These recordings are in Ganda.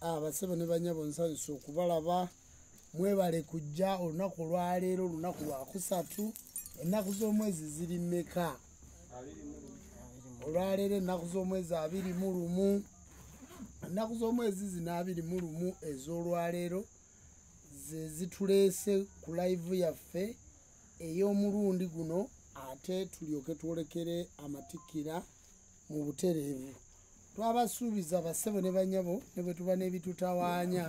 abasebo ne banyabo nsanyusa okubalaba mwebale kujja olunaku lwaleero olunaku lwakusatu ennaku z'omwezi ziri mmeka olwaleero ennaku z'omwezi 21 ennaku z'omwezi zino 21 ez'olwaleero ze zituleese ku live yaffe ey'omulundi guno ate tulyoke twolekere amatikira mu butereevu twabasuubiza basebo ne banyabo ne bwe tuba n'ebitutawaanya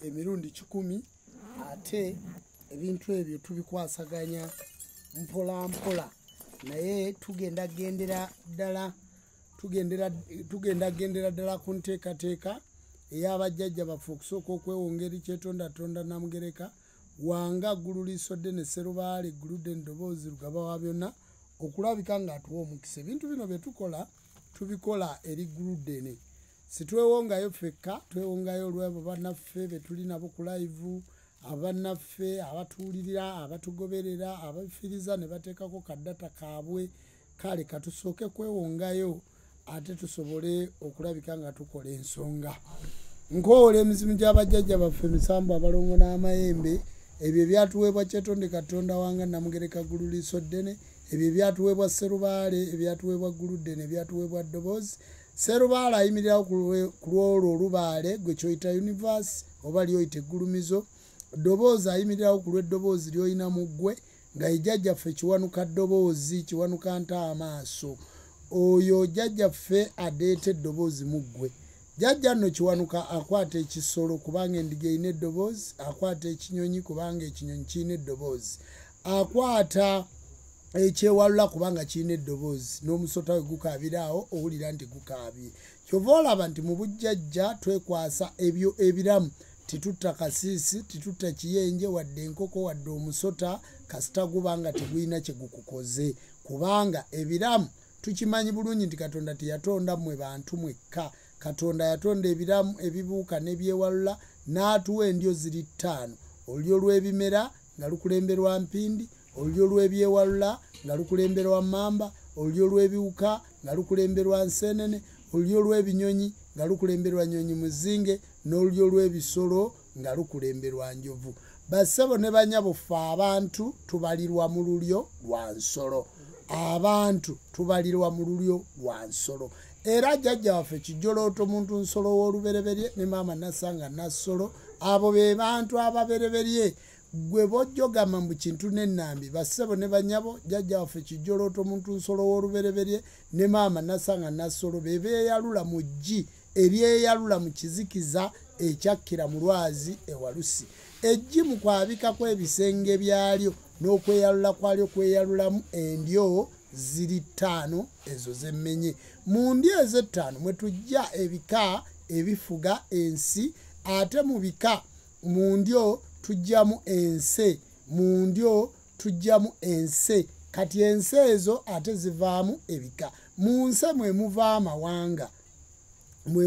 emirundi 10 ate ebintu ebyo tubikwasaganya mpola mpola naye tugenda gendera ddala ku nteekateeka ey'abajjajja baffe okusooka okwewongera Kyetondatonda Namugereka Wanga Ggulu Liisodde ne Sserubaale Gguludde Ddoboozi Lugaba wa byonna okulabika ng'atuwa omukisa ebintu bino bye tukola tubikola eri Gguluddene situwewongayo ffekka twewongayo olw'abo bannaffe be tuli nabo ku live abannaffe abatuwulirira abatugoberera abafiriza ne bateekako kaddata kaabwe kale katusooke kwewongayo ate tusobole okulabika nga tukola ensonga nkoola emizimu gy'abajjajja baffe emisambu abalongo n'amayembe ebyo byatuweebwa Kyetonde Katonda Wanga Namugereka Ggulu Liisoddene ebyo byatuweebwa Sserubaale ebyatuweebwa Gguluddene ebyatuweebwa Ddoboozi Sserubaale ayimirirawo ku lwolwo olubaale gwe kyoyita universe oba lyoyita eggulumizo Ddoboozi ayimirirawo ku lw'eddoboozi ly'olina mu ggwe nga jjajjaffe kiwanuka ddoboozi kiwanuka nta amaaso oyo jjajjaffe adeeta eddoboozi mu ggwe jjajja nno kiwanuka akwata ekisolo kubanga endiga erina eddoboozi akwata ekinyonyi kubanga ekinyonyi kirina eddoboozi akwata ekyewalula kubanga kirina eddoboozi n'omusota we gukaabira awo owulira nti gukaabye kyova olaba nti mu bujjajja twekwasa ebyo ebiramu titutta kasiisi titutta kiyenje wadde enkoko wadde omusota kasita gubanga tegulina kye gukukoze kubanga ebiramu tukimanyi bulungi nti Katonda teyatonda mmwe bantu mwekka Katonda yatonda ebiramu ebibuuka n'ebyewalula n'atuwa endyo ziri 5 olulyo lw'ebimera nga lukulemberwa mpindi olulyo lw'ebyewalula nga lukulemberwa mamba olulyo lw'ebiwuka nga lukulemberwa nseenene olulyo lw'ebinyonyi nga lukulemberwa nyonyi muzinge n'olulyo lw'ebisolo nga lukulemberwa njovu bassebo ne banyabo ffe abantu tubalirwa mu lulyo lwa nsolo abantu tubalirwa mu lulyo lwa nsolo era jjajja waffe kijolooto muntu nsolo w'olubereberye ne maama Nasanga Nassolo abo be bantu ababereberye gwe bojjogama mu kintu n'ennambi bassebo ne banyabo jjajja waffe kijolooto muntu nsolo w'olubereberye ne maama Nasanga Nassolo be beeyalula mu ggi eryeyalula mu kizikiza ekyakkira mu lwazi ewalusi eggi mu kwabikako ebisenge byalyo n'okweyalula kwalyo kweyalulamu endyo ziri 5 ezo z'emmenye mu ndyo ez'ettaano mwe tujja ebika ebifuga ensi ate mu bika mu ndyo tujjamu ense mu ndyo tujjamu ense kati ense ezo ate zivaamu ebika mu nse mwe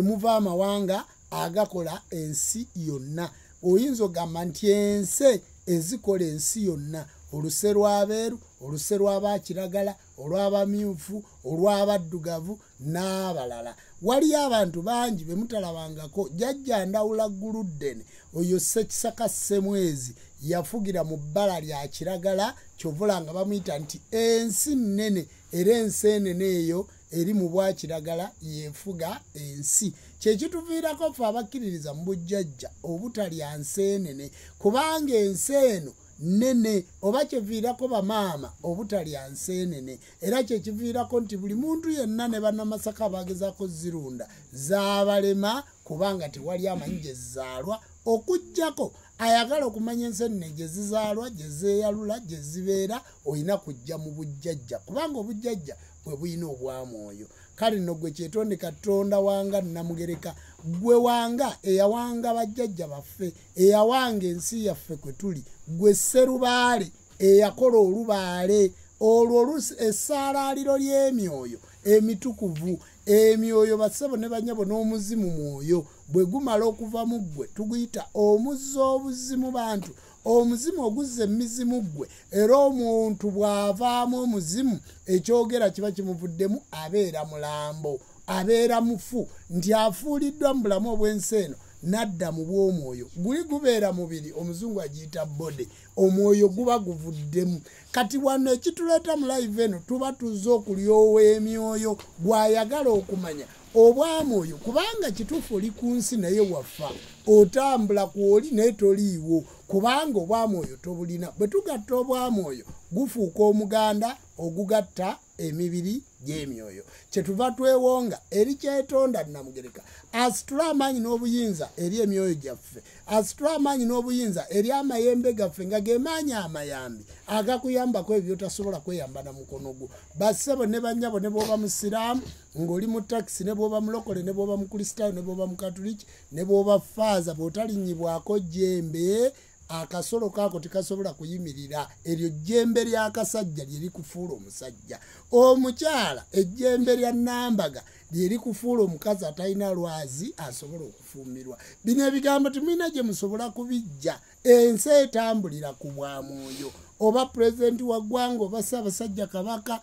muva amawanga agakola ensi yonna oyinza ogamba nti ense ezikola ensi yonna oluse lw'abeeru oluse lw'abakiragala olw'abamyufu olw'abaddugavu n'abalala waliyo abantu bangi be mutalabangako jjajja Ndawula Gguluddene oyo Ssekisaka Ssemwezi yafugira mu bbala lya kiragala kyovula nga bamuyita nti ensi nnene era ensi enene eyo eri mu bwakiragala yefuga ensi kyekituviirako ffe abakkiririza mu bujjajja obutalya nseenene kubanga ensi eno nene oba kyeviirako bamaama obutalya nseenene era kyekiviirako nti buli muntu yenna ne bannamasaka bagezaako zirunda zaabalema kubanga tewali amanyi gye zizaalwa okujjako ayagala okumanya enseenene gye zizaalwa gye zeeyalula gye zibeera olina kujja mu bujjajja kubanga obujjajja bwe buyina obwamwoyo kale nno gwe Kyetonde Katonda Wanga Namugereka gwe Wanga eyawanga bajjajja baffe eyawanga ensi yaffe kwe tuli gwe Sserubaale eyakola olubaale olwo essaalaaliro ly'emyoyo emitukuvu emyoyo bassebo ne banyabo n'omuzimu mwoyo bwe gumala okuva mu ggwe tuguyita omuzza obuzimu bantu omuzimu oguzza emizimu ggwe era omuntu bw'avaamu omuzimu ekyogera kiba kimuvuddemu abeera mulambo abeera mufu nti afuuliddwa mu bulamu obw'ensi eno nadda mu bw'omwoyo guli gubeera mubiri omuzungu agiyita bode omwoyo guba guvuddemu kati wano ekituleeta mu live eno tuba tuzze okulyowa emyoyo gw'ayagala okumanya obwamwoyo kubanga kituufu oli ku nsi naye waffa otambula kwoli naye toliiwo kubanga obwamwoyo tobulina bwe tugatta obwamwoyo gufuuka omuganda ogugatta emibiri gy'emyoyo kyetuva twewonga eri kyetonda Namugereka asitula amaanyi n'obuyinza eri emyoyo gyaffe asitula amaanyi n'obuyinza eri amayembe gaffe nga ge maanyi amayambi agakuyambako ebyo byotasobola kweyamba na mukono gwo bassebo ne bannyabo ne bw'oba musiraamu ng'oli mu takisi ne bw'oba mulokole ne bw'oba mukristaayo ne bw'oba mukatuliki ne bw'oba faaza bw'otalinyibwako jjembe akasolo kaako tekasobola kuyimirira eryo jjembe ly'akasajja lyeri kufuula omusajja omukyala ejjembe lya nambaga lyeri kufuula omukazi atalina lwazi asobola okufuumirwa bino ebigambo temulina gye musobola kubijja ensi etambulira ku bwamwoyo oba pulezidenti wa ggwanga oba ssaabasajja kabaka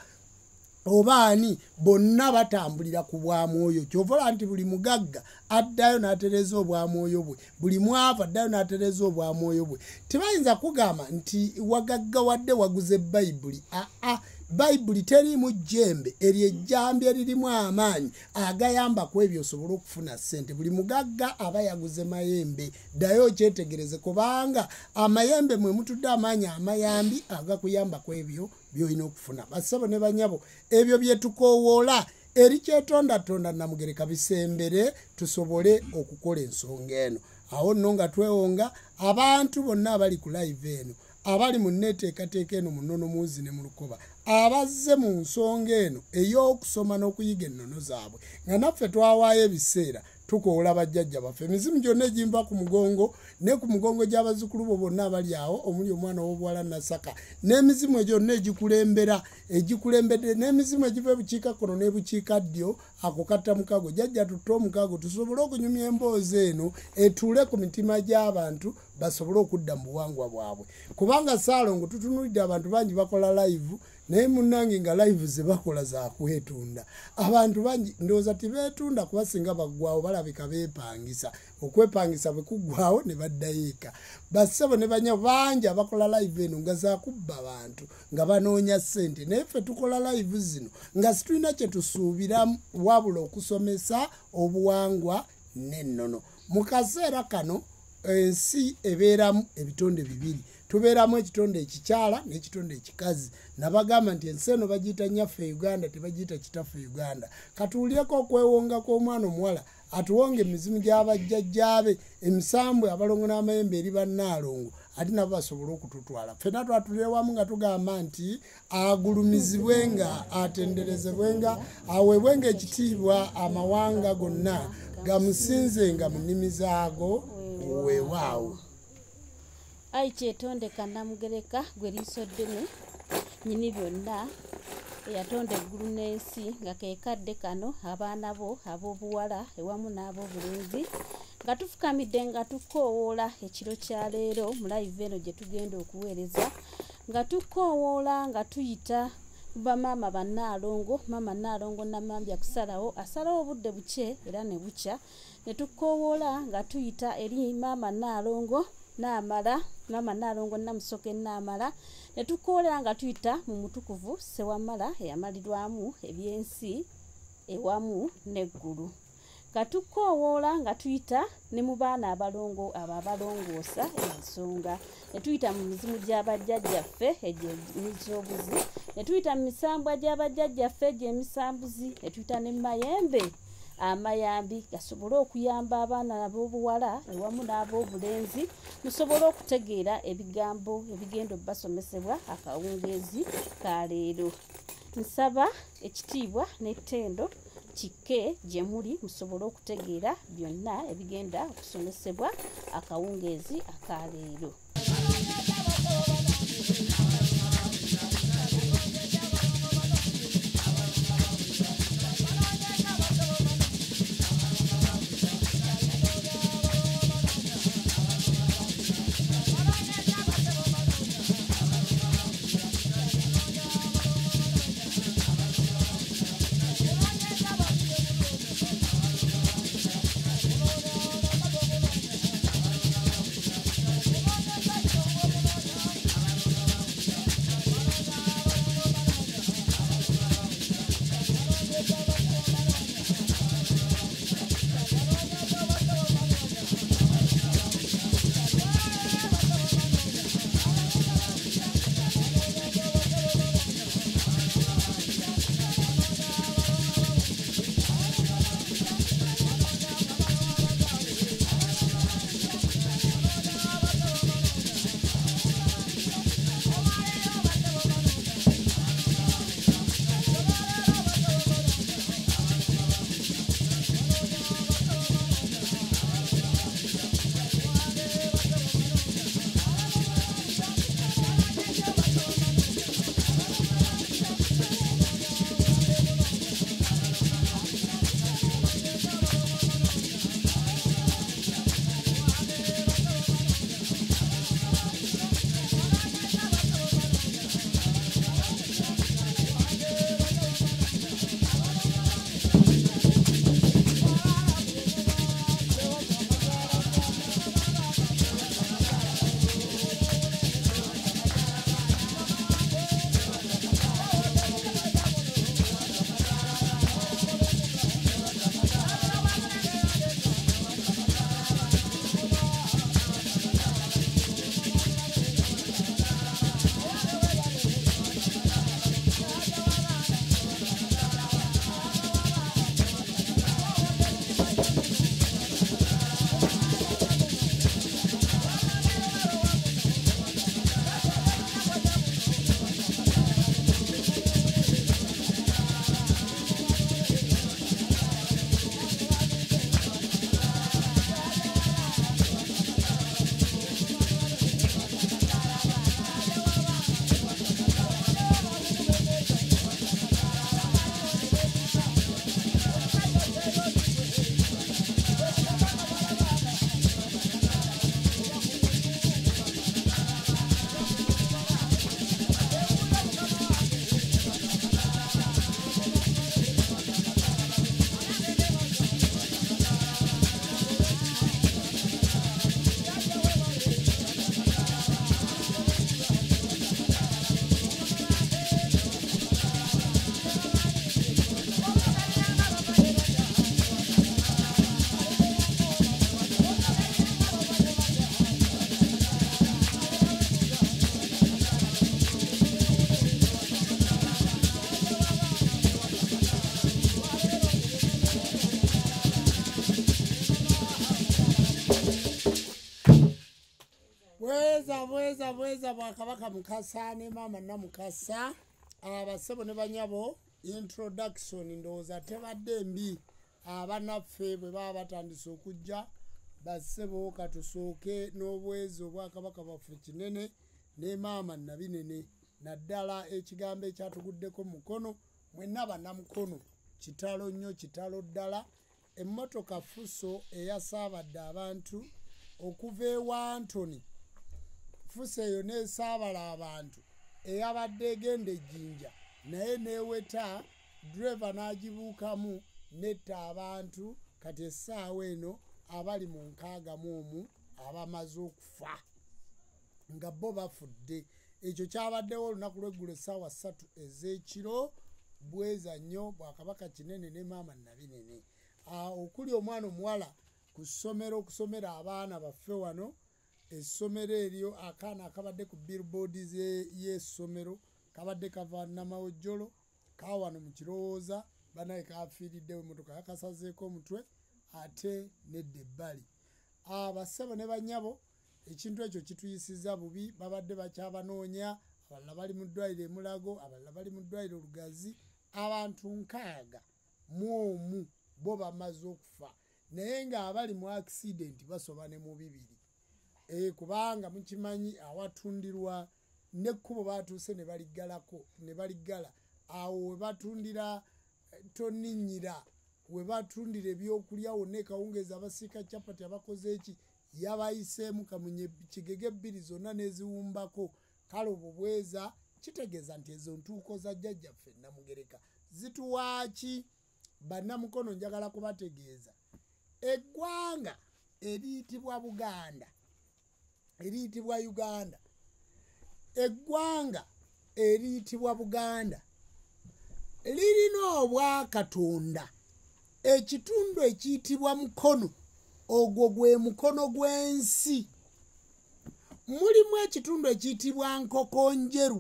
oba ani bonna batambulira ku bwamwoyo kyovola nti buli mugagga addayo n'atereza obwamwoyo bwe buli mwavu addayo n'atereza obwamwoyo bwe tebayinza kugamba nti wagagga wadde waguze bayibuli bayibuli teriimu jjembe eryo ejjambi eririmu amaanyi agayamba ku ebyo osobole okufuna ssente buli mugagga aba yaguze mayembe ddayo okyetegereze kubanga amayembe mwe mutudde amaanyi amayambi agakuyamba ku ebyo byolina okufuna bassebo ne banyabo ebyo bye tukowoola eri kyetondatonda Namugereka bisembere tusobole okukola ensonga eno awo nno nga twewonga abantu bonna abali ku live eno abali mu nneeteekateeka eno mu nnono muzi ne mu lukoba abazze mu nsonga eno ey'okusoma n'okuyiga ennono zaabwe nga naffe twawaayo ebiseera tukoola bajjajja baffe emizimu gyonna egimba ku mugongo ne ku mugongo gy'abazzukulu bo bonna abali awo omuli omwana w'obuwala Nasaka n'emizimu gyonna egikulembedde n'emizimu egiva ebukiikakkono n'ebukiikaddyo ako katta mukago jjajja tutte omukago tusobole okunyumya emboozi eno etuule ku mitima gy'abantu basobole okudda mu buwangwa bwabwe kubanga Ssaalongo tutunuulidde abantu bangi bakola live naye munnange nga live ze bakola za kwetunda abantu bangi ndowooza tibeetunda kuba singa baggwawo balabika beepangisa okwepangisa bwe kuggwawo ne baddayo eka bassebo ne banya bangi abakola live eno nga zakubba abantu nga banoonya ssente naye ffe tukola live zino nga situlina kye tusuubiramu wabula okusomesa obuwangwa n'ennono mu kaseera kano ensi ebeeramu ebitonde bibiri tubeeramu ekitonde ekikyala n'ekitonde ekikazi nabagamba nti ensi eno bagiyita nnyaffe Uganda tebagiyita kitaffe Uganda katuwulireko okwewonga kw'omwana omuwala atuwonga emizimu gy'abajjajjaabe emisambwe abalongo n'amayembe eri bannaalongo ate nabo basobole okututwala ffena twatulire wamu nga tugamba nti agulumizibwenga atenderezebwenga aweebwenga ekitiibwa amawanga gonna gamusinzenga mu nnimi zaago weewaawo Ai kyetondeka Namugereka gwe liiso ddene nyini byonna eyatonda eggulu n'ensi nga keekadde kano abaana bo ab'obuwala ewamu n'ab'obulenzi nga tufukamidde nga tukoowoola ekiro kya leero mu live eno gye tugenda okuweereza nga tukoowoola nga tuyita bamaama bannaalongo maama Nnaalongo Namambya kusalawo asalawo obudde bukye era ne bukya ne tukoowoola nga tuyita eri maama Nnaalongo Naamala maama Nnaalongo Namusoke Naamala ne tukoolera nga tuyita mu mutukuvu Ssewamala eyamalirwamu ebyensi ewamu n'eggulu nga tukoowoola nga tuyita ne mu baana abalongo abo abalongoosa ensonga ne tuyita mu mizimu gy'abajjajjaffe egyo emizoobuzi ne tuyita mu misambwa gy'abajjajjaffe egyo emisambuzi ne tuyita ne mayembe amayambi gasobole okuyamba abaana ab'obuwala ewamu n'ab'obulenzi musobole okutegeera ebigambo ebigenda basomesebwa akawungeezi ka leero nsaba ekitiibwa n'ettendo kikke gye muli musobole okutegeera byonna ebigenda okusomesebwa akawungeezi aka leero bweza bwakabaka Mukasa ne mama Namukasa abasebo ne banyabo introduction ndowooza tebadde mbi abanaffe bwe baba batandise okujja basebo katusooke n'obwezo bwakabaka baffe kinene ne mama nabinene naddala ekigambo ekyatuguddeko mukono mwenna bannamukono kitalo nnyo kitalo ddala emmotoka Fuso eyasaabadde abantu okuva ewa Antony Fuso eyo nesaabala abantu eyabadde egenda ejjinja naye neweta driver n'agibuukamu netta abantu kati essaawa eno abali mu nkaaga mu abamaze okufa nga bo bafudde ekyo kyabaddewo olunaku lw'eggulo essaawa 3 ez'ekiro bweza nnyo bwakabaka kinene ne maama nabinene okuli omwana omuwala ku ssomero okusomera abaana baffe wano essomero eryo akaana akabadde ku billboard y'essomero kabadde kava Namawojjolo kawano mu kirowooza banaye kafiiriddewo emmotoka yakasazeeko omutwe ate nedda ebbali basebo ne banyabo ekintu ekyo kituyisiza bubi babadde bakyabanoonya abalala bali mu ddwaliro Mulago abalala bali mu ddwaliro Lugazi abantu 6 mu omu bo bamaze okufa naye ng'abali mu accident basoba ne mu 2 kubanga mukimanyi awatundirwa nekkubo batuuse ne baligala awo we batundira toninnyira we batundira ebyokulya wonna ekawungeezi abasiika capati abakoze eki yabayiseemu kamunye kigege 2 zonna neziwumbako kale obwo bweza kitegeeza nti ezo ntuuko za jjajjaffe Namugereka zituwaaki bannamukono njagala kubategeeza eggwanga eriyitibwa Buganda eriyitibwa Uganda eggwanga eriyitibwa Buganda lirina obwakatonda ekitundu ekiyitibwa mukono ogwo gwe mukono gw'ensi mulimu ekitundu ekiyitibwa Nkokonjeru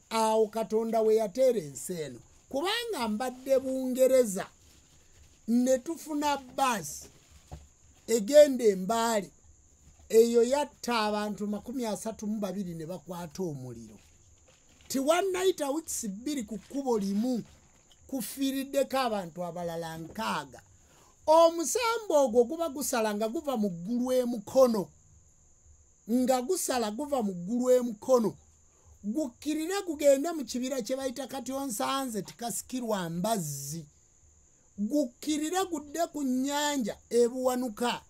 awo Katonda we yateera ensi eno kubanga mbadde Bungereza ne tufuna baasi egenda Embaale eyo yatta abantu 32 ne bakwata omuliro tiwannayita wiikisi 2 ku kkubo limu kufiiriddeko abantu abalala 6 omusambo ogwo guba gusala nga guva mu ggulu emukono nga gusala guva mu ggulu emukono gukkirire gugende mu kibira kye bayita Katyonsanze tikasikirwa mbazzi gukkirire gudde ku nnyanja ebuwanuka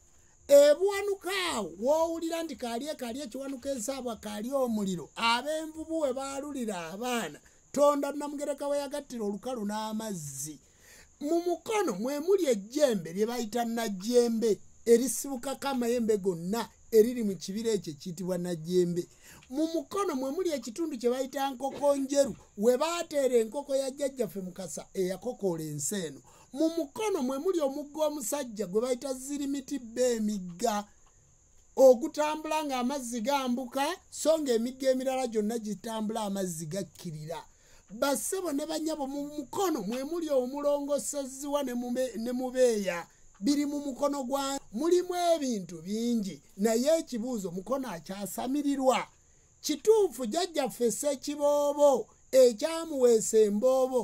awo woowulira nti kaali ekiwanuka ensaabwa kaali omuliro ab'envubu we baalulira abaana Tonda Namugereka we yagattira olukalu n'amazzi mu mukono mwe muli ejjembe lye bayita Najjembe erisibukako amayembe gonna eriri mu kibira ekyo kiyitibwa Najjembe mu mukono mwe muli ekitundu kye bayita Nkokonjeru we baateera enkoko ya jjajjaffe Mukasa eyakokoola ensi eno mu mukono mwe muli omugga omusajja gwe bayita Zirimiti Emigga ogutambula ng'amazzi gambuka so ng'emigga emirala gyonna gitambula amazzi gakkirira basebo ne banyabo mu mukono mwe muli omulongoseziwa ne mubeeya biri mu mukono gwa mulimu ebintu bingi naye ekibuuzo mukono akyasamirirwa kituufu jjajjaffe Ssekiboobo ekyamuweesa emboobo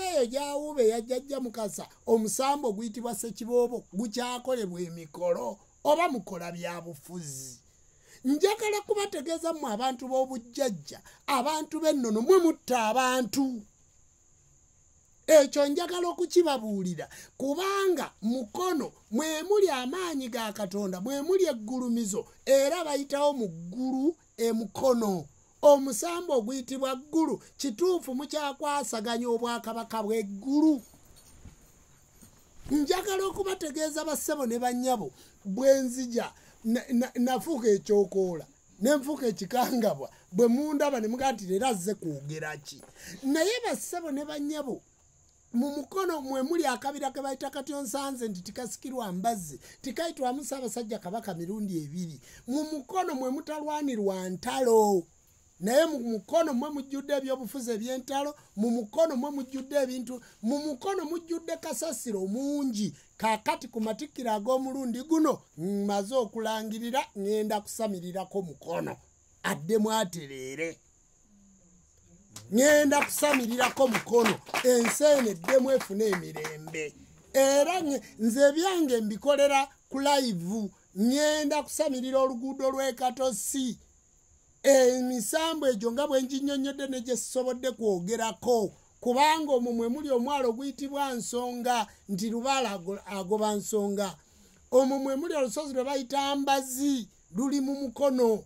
eyo gyawuube ya jjajja Mukasa omusambo guyitibwa Ssekiboobo gukyakolebwa emikolo oba mukola bya bufuzi njagala kubategeeza mu abantu b'obujjajja abantu b'ennono mwe mutta abantu ekyo njagala okukibabuulira kubanga mukono mwe muli amaanyi ga Katonda mwe muli eggulumizo era bayitawo mu ggulu emukono omusambo oguyitibwa ggulu kituufu mukyakwasaganya obwakabaka bw'eggulu njagala okubategeeza bassebo ne bannyabo bwenzija nafuuka ekyokoola nenfuuka ekikangabwa bwe mundaba ne mugaa nti leero azze kwogera ki naye bassebo ne bannyabo mu mukono mwe muli akabira ke bayita Katyonsanze nti tikasikirwa mbazzi tikayitwamu Ssaabasajja Kabaka mirundi 2 mu mukono mwe mutalwanirwa ntalo naye mu mukono mwe mujjudde ebyobufuzi eby'entalo, mu mukono mwe mujjudde ebintu, mu mukono mujjudde kasasiro mungi. Kaakati ku matikkiro ag'omulundi guno mmaze okulangirira ŋŋenda kusamirirako mukono adde mwatereere. Ŋŋenda kusamirirako mukono ensi eno eddemu efune emirembe. Era nze ebyange mbikolera ku live. Ŋŋenda kusamirira oluguudo lw'e Katosi. Emisambo egyo nga bwe nginnyonnyodde ne gye sisobodde kwogerako, kubanga omwo mwe muli omwalo oguyitibwa Nsonga, nti Lubaale agoba Nsonga. Omwo mwe muli olusozi lwe bayita Mbazi, luli mu mukono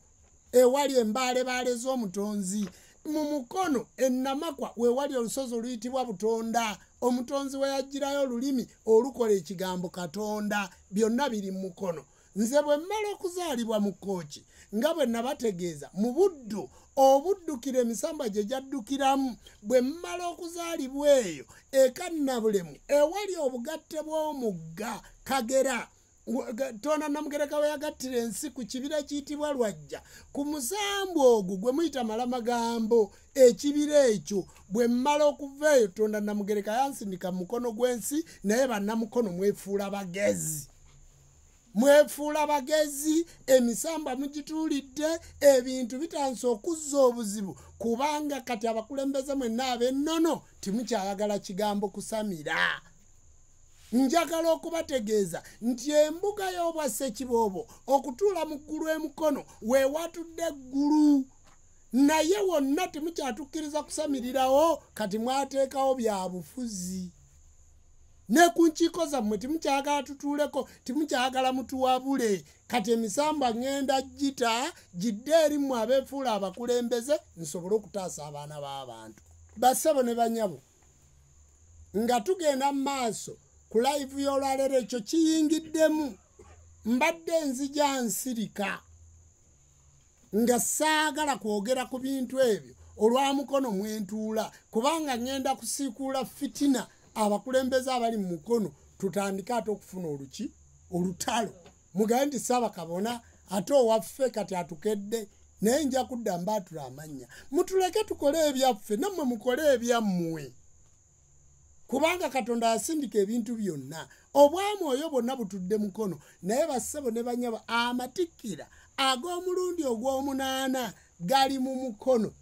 ewali embaalebaale z'omutonzi. Mu mukono Ennamakwa we wali olusozi oluyitibwa Butonda, omutonzi we yagirayo olulimi olukola ekigambo Katonda. Byonna biri mu mukono. Nze bwe mmala okuzaalibwa mu Kkooki, nga bwe nabategeeza mu Buddu, obuddukira emisamba gye gyaddukiramu, bwe mmala okuzaalibwa eyo eka Nabulemu ewali obugatte bw'omugga Kagera, Katonda Namugereka we yagattira ensi ku kibira kiyitibwa Lwajja, ku musambu ogwo gwe muyita Malamagambo, ekibira ekyo bwe mmala okuva eyo Katonda Namugereka yansindika mu mukono gw'ensi, naye bannamukono mwefuula bagezi. Mwefuula bagezi, emisamba mugituulidde, ebintu bitanse okuzza obuzibu, kubanga kati abakulembeze mwenna ab'ennono timukyayagala kigambo kusamira. Njagala okubategeeza nti embuga y'Obwassekiboobo okutuula mu ggulu emukono we watudde eggulu, naye wonna timukyatukkiriza kusamirirawo, kati mwateekawo bya bufuzi. Ne ku nkiiko zammwe timukyagala tutuuleko, timukyagala mutuwabule. Kati emisamba ŋŋenda gita gidde erimu abeefuula abakulembeze nsobole okutaasa abaana b'abantu. Bassebo ne banyabo, nga tugenda mu maaso ku live y'olwaleero ekyo kiyingiddemu, mbadde nzija nsirika nga saagala kwogera ku bintu ebyo olwa mukono mwentuula, kubanga ŋŋenda kusiikuula fitina abakulembeze abali mu mukono, tutandika ate okufuna olutalo. Mugabe nti Ssaabakabona ate owaffe kati atukedde, naye nja kudda mbaatula amannya. Mutuleke tukole ebyaffe, nammwe mukole ebyammwe, kubanga Katonda yasindika ebintu byonna. Obwamwoyo bwonna butudde mukono, naye bassebo ne banyabo, amatikkira ag'omulundi ogw'omunaana gali mu mukono.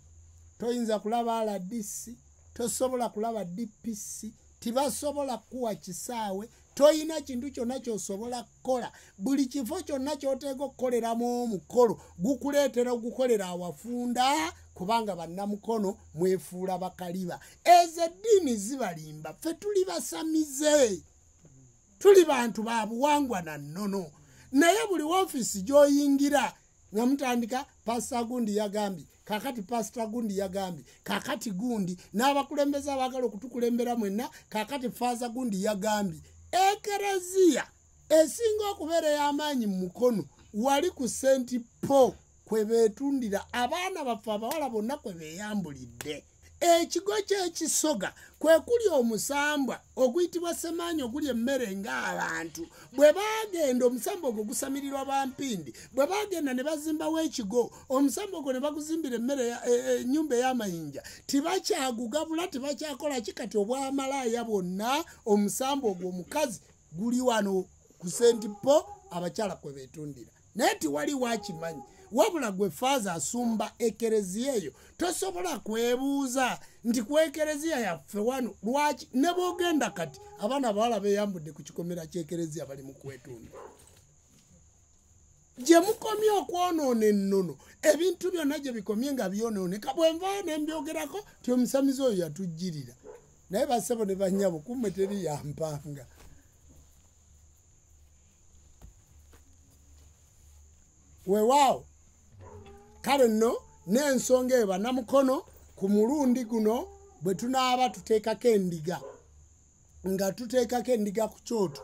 Toyinza kulaba RDC, tosobola kulaba DPC, tibasobola kuwa kisaawe, toyina kintu kyonna ky'osobola kukola. Buli kifo kyonna ky'oteeka okukoleramu omukolo gukuleetera ogukolera awafunda, kubanga bannamukono mwefuula bakaliba. Ezo eddiini zibalimba, ffe tuli basamize, tuli bantu ba buwangwa na nnono. Naye buli woofiisi gy'oyingira nga mutandika Pastor Gundi yagambye, kakati Pastor Gundi yagambye, kakati Gundi n'abakulembeze abaagala okutukulembera mwenna, kakati Father Gundi yagambye. Ekereziya esinga okubeera ey'amaanyi mu mukono wali ku St. Paul kwe beetundira abaana baffe abawala bonna kwe beeyambulidde. Ekigo ky'ekisoga kwe kuli omusambwa oguyitibwa Semaanyi oguli emmere ng'abantu. Bwe baagenda omusambwa ogwo gusamirirwa Bampindi, bwe baagenda ne bazimbawo ekigo, omusambwa ogwo ne baguzimbira emmere ennyumba ey'amayinja, tibakyagugabula, tibakyakola ki. Kati obwamalaaya bwonna omusambwa ogwo omukazi guli wano ku St. Paul abakyala kwe beetundira. Naye tiwali wakimanyi, wabula gwe Faaza asumba ekereziya eyo tosobola kwebuuza nti ku ekereziya yaffe wano lwaki ne boogenda kati abaana abawala beeyambudde ku kikomera ky'ekereziya bali mu kwetunda. Gye mukomye okwonoona ennono, ebintu byonna gye bikomye nga byonooneka, bwe nvaayo ne mbyogerako ti omusamizi oyo yatujjirira. Naye bassebo ne bannyabo kummwe teri yampanga. Weewaawo kale nno n'ensonga eyo bannamukono ku mulundi guno bwe tunaaba tuteekako endiga, nga tuteekako endiga ku kyoto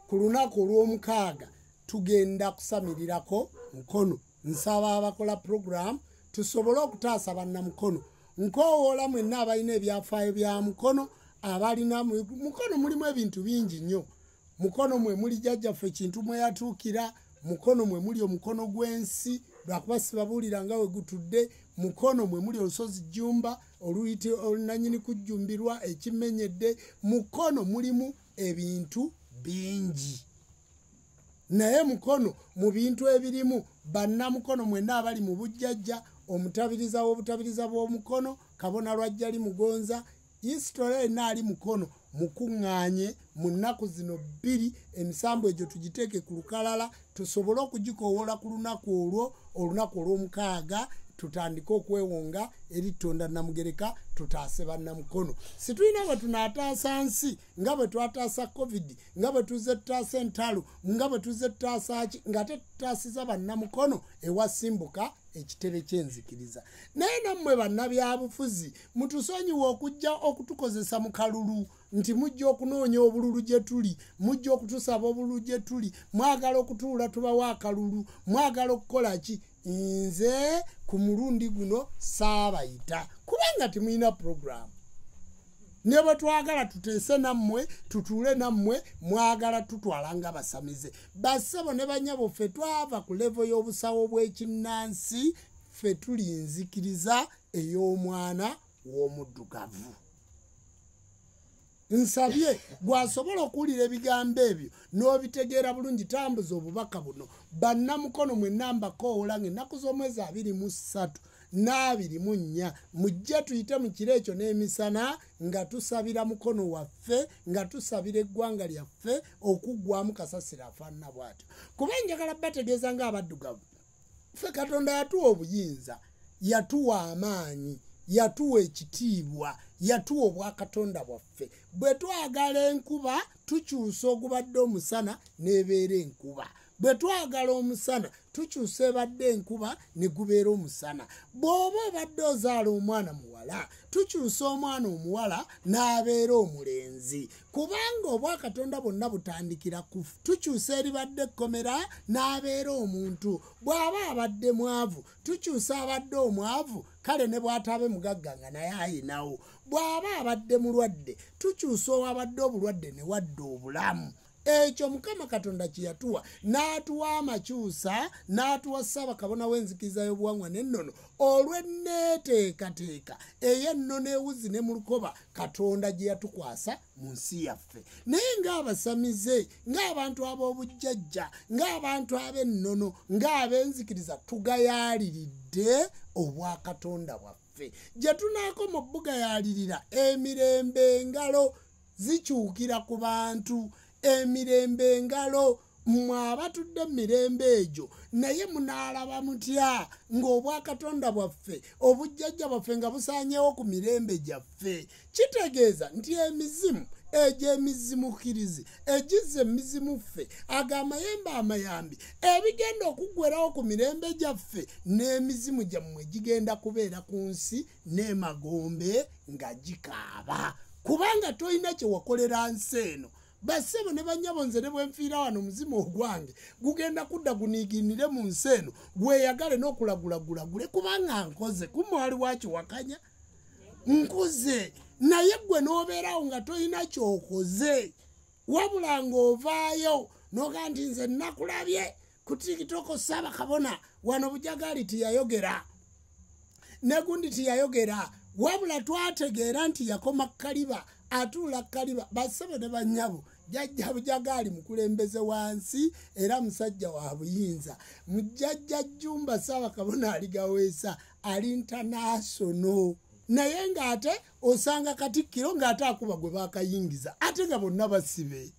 ku lunaku olw'omukaaga tugenda kusamirirako mukono. Nsaba abakola program tusobole okutaasa bannamukono. Nkoowoola mwenna abalina ebyafaayo bya mukono, abalina mukono mulimu ebintu bingi nnyo. Mukono mwe muli jjajjaffe ekintu mwe yatuukira, mukono mwe muli omukono gw'ensi, lwakuba sibabuulira nga we gutudde. mukono mwe muli olusozi Jjumba oluyite olunanyini kujjumbirwa ekimenyedde mukono mulimu ebintu bingi naye mukono mu bintu ebirimu bannamukono mwenna abali mu bujjajja omutabiriza w'obutabiriza bw'omukono kabona lwajja ali mugonza history enaali mukono mukuŋŋaanye mu nnaku zino 2 emisambo egyo tugiteeke ku lukalala tusobole okugikoowola ku lunaku olwo olunaku olw'omukaaga tutandike okwewonga eri Tonda Namugereka tutaase bannamukono situlina bwe tunaataasa nsi nga bwe twataasa covid nga bwe tuze tutaasa entalo nga bwe tuze tutaasa ki nga ate tutaasiza bannamukono ewasimbuka ekitebe ky'enzikiriza naye nammwe bannabyabufuzi mutusonyiwe okujja okutukozesa mu kalulu nti mujja okunoonya obululu gye tuli mujja okutusaba obululu gye tuli mwagala okutuula tubawa akalulu mwagala okukola ki nze ku mulundi guno saabayita kubanga temulina program ne bwe twagala tuteese nammwe tutuule nammwe mwagala tutwalanga basamize bassebo ne banyabo ffe twava ku levo y'obusawo bw'ekinnansi ffe tuli nzikiriza ey'omwana w'omuddugavu nsabye gwasobola okuwulira ebigambo ebyo n'obitegeera bulungi tambuza obubaka buno bannamukono mwenna mbakoowola ng'ennaku z'omwezi 23 n'abiri-mu-nnya mujje tuyite mu kiro ekyo n'emisana nga tusabira mukono waffe nga tusabira eggwanga lyaffe okuggwamu kasasiro afaanana bw'atyo kuba njagala bategeeza ng'abaddugavu ffe Katonda yatuwa obuyinza yatuwa amaanyi yatuwa ekitiibwa yatuwa obwakatonda bwaffe bwe twagala enkuba tukyusa ogubadde omusana n'ebeera enkuba bwe twagala omusana tukyusa ebadde enkuba ne gubeera omusana bw'oba obadde ozaala omwana muwala tukyusa omwana omuwala n'abeera omulenzi kubanga obwakatonda bwonna butandikira ku tukyusa eribadde ekkomera n'abeera omuntu bw'aba abadde mwavu tukyusa abadde omwavu kale ne bw'ataabe mugagga nga naye ayinawo bw'aba abadde mulwadde tukyusa owabadde obulwadde ne wadde obulamu ekyo Mukama Katonda kiyatuwa n'atuwa amakyusa n'atuwa Ssaabakabona w'enzikiriza y'obuwangwa n'ennono olw'enneeteekateeka ey'ennono ewuzi ne mu lukoba Katonda gye yatukwasa mu nsi yaffe naye ng'abasamize ng'abantu ab'obujjajja ng'abantu ab'ennono ng'ab'enzikiriza tugayaaliridde obwakatonda bwaffe gye tunaakoma bugayaalirira emirembe engalo zikyukira ku bantu emirembe engalo mwabatudde mirembe egyo naye munaalaba mutya ng'obwakatonda bwaffe obujjajja bwaffe nga busaanyewo ku mirembe gyaffe kitegeeza nti emizimu egyo emizimukirizi egizza emizimu ffe ago amayembe amayambi ebigenda okuggwerawo ku mirembe gyaffe n'emizimu gyammwe gigenda kubeera ku nsi n'emagombe nga gikaaba kubanga tolina kye wakolera nsi eno bassebo ne banyabo nze ne bwenfiira wano omuzimu ogwange gugenda kudda guniiginire mu nsi eno gweyagale n'okulagulagulagule kubanga nkoze kumwe wali wakiwakanya nkuze naye gwe n'obeerawo nga tolina kyokoze wabula ng'ovaayo n'ogaa nti nze nakulabye ku tikitoko Ssaabakabona wano Bujagali tiyayogera ne gundi tiyayogera wabula twategeera nti yakoma Kaliba atuula Kaliba bassebo ne banyabo jjajja Bujagali mukulembeze wansi era musajja wa buyinza mujjajja Jjumba Ssaabakabona aligaweesa ali international naye ng'ate osanga Katikkiro ng'ate akuba gwe baakayingiza ate nga bonna basibe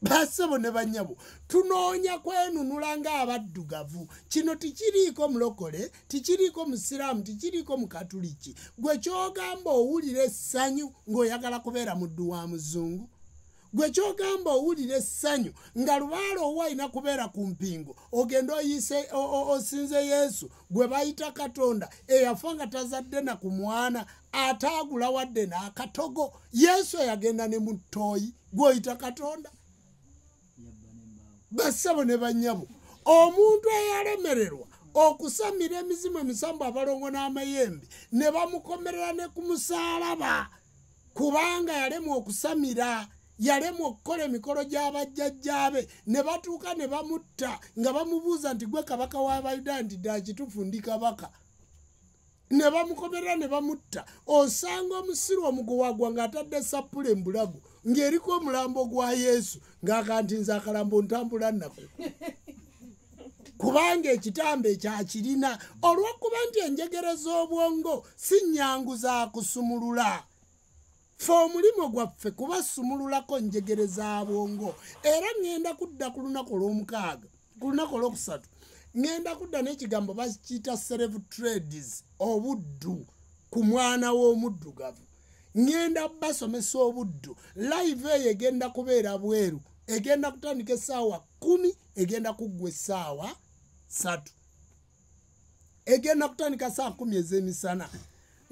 bassebo ne banyabo tunoonya kwenunula ng'abaddugavu kino tikiriiko mulokole tikiriiko musiraamu tikiriiko mukatuliki gwe kyogamba owulira essanyu ng'oyagala kubeera muddu wa muzungu gwe kyogamba owulira essanyu nga lubaala owalina kubeera ku mpingo ogenda oyise osinze Yesu gwe bayita Katonda eyafa nga tazadde na ku mwana ataagula wadde n'akatogo Yesu yagenda ne mu ttooyi gw'oyita Katonda bassebo ne banyabo omuntu eyalemererwa okusamira emizimu emisambu abalongo n'amayembe ne bamukomerera ne ku musaalaba kubanga yalemwa okusamira yalemwa okukola emikolo gy'abajjajjaabe ne batuuka ne bamutta nga bamubuuza nti gwe kabaka w'Abayudaaya nti ddala kituufu ndi kabaka ne bamukomerera ne bamutta. Osanga omusiru omugowagwa ng'atadde sapule embulago ng'eriko omulambo gwa Yesu ng'akantinza akalambo ntambula nako. Kubanga ekitambo ekyakirina olw'okuba nti enjegere z'obwongo si nnyangu za kusumulula. Fe omulimo gwaffe kubasumululako njegere za bwongo. Era ngenda kudda ku lunaku olw'omukaaga, ku lunaku olwokusatu ngenda kudda n'ekigambo bakiyita slave trades, obuddu ku mwana w'omuddugavu. Ngenda basomesa obuddu. Live eyo egenda kubeera bweru, egenda kutandika essaawa 10, egenda kuggwa essaawa 3. Egenda kutandika saa 10 ez'emisana.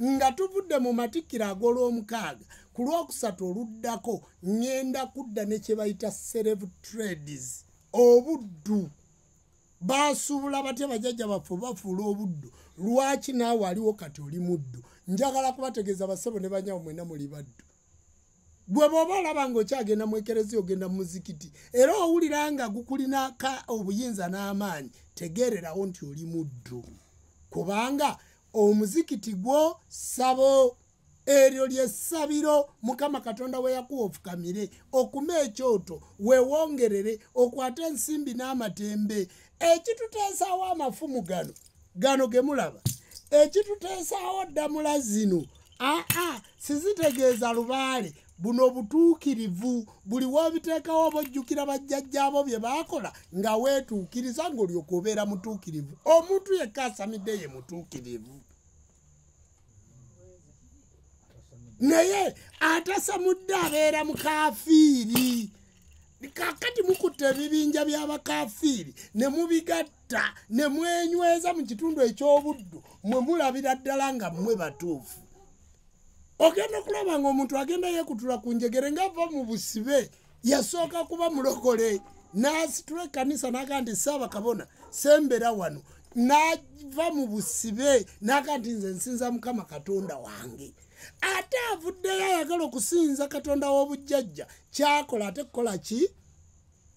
Nga tuvudde mu matikkiro ag'olw'omukaaga ku lwokusatu oluddako ngenda kudda ne kye bayita slave trades, obuddu. Baasuubula batya bajjajja baffe bafuula obuddu. Lwaki naawe aliwo kati oli muddu? Njagala kubategeeza basebo ne banyawo mwena muli baddu. Gwe bw'oba olaba ng'okyagenda mu ekereziya ogenda mu muzikiti era owulira nga gukulinaka obuyinza n'amaanyi, tegeererawo nti oli muddu. Kubanga omuzikiti gwo ssabo, eryo ly'essabiro Mukama Katonda we yakuwa ofukamire, okuma ekyoto weewongerere, okwate ensimbi n'amatembe. Ekituteesaawo amafumu gano ge mulaba, ekituteesaawo ddamula zino sizitegeeza lubaale, buno butuukirivu. Buli w'obiteekawo bojjukira bajjajjaabo bye baakola nga weetuukiriza ng'olyoka obeera mutuukirivu. Omuntu yekka asamidde ye mutuukirivu. Naye atasamudde abeera mukaafiiri. Kakati mukutte ebibinja by'abakaafiiri ne mubigatta ne mwenyweza mu kitundu eky'obuddu, mwe mulabira ddala nga mmwe batuufu. Ogenda okulaba ng'omuntu agenda yeekutula ku njegere ng'ava mu busibe, yasooka kuba mulokole, n'asitula ekkanisa n'aga nti Ssaabakabona sembera wano, n'ava mu busibe n'aga nti nze nsinza Mukama Katonda wange. Ate avuddeyo ayagala okusinza Katonda w'obujjajja, kyakola ate kukola ki?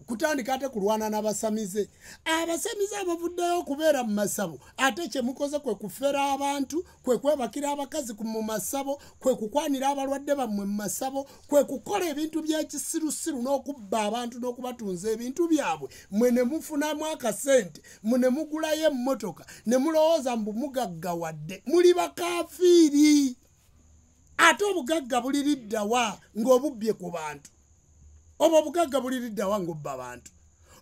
Kutandika ate kulwana n'abasamize. Abasamize abavuddeyo okubeera mu masabo, ate kye mukoze kwe kufera abantu, kwe kwebakira abakazi mu masabo, kwe kukwanira abalwadde bammwe mu masabo, kwe kukola ebintu by'ekisirusiru n'okubba abantu n'okubatunza ebintu byabwe. Mwe ne mufunamu akasente, mwe ne mugulayo emmotoka, ne mulowooza mbu mugaggawadde. Muli bakaafiiri. Ate obugagga buliriddawa ng'obubbye ku bantu? Obwo obugagga buliriddawa ng'obba abantu?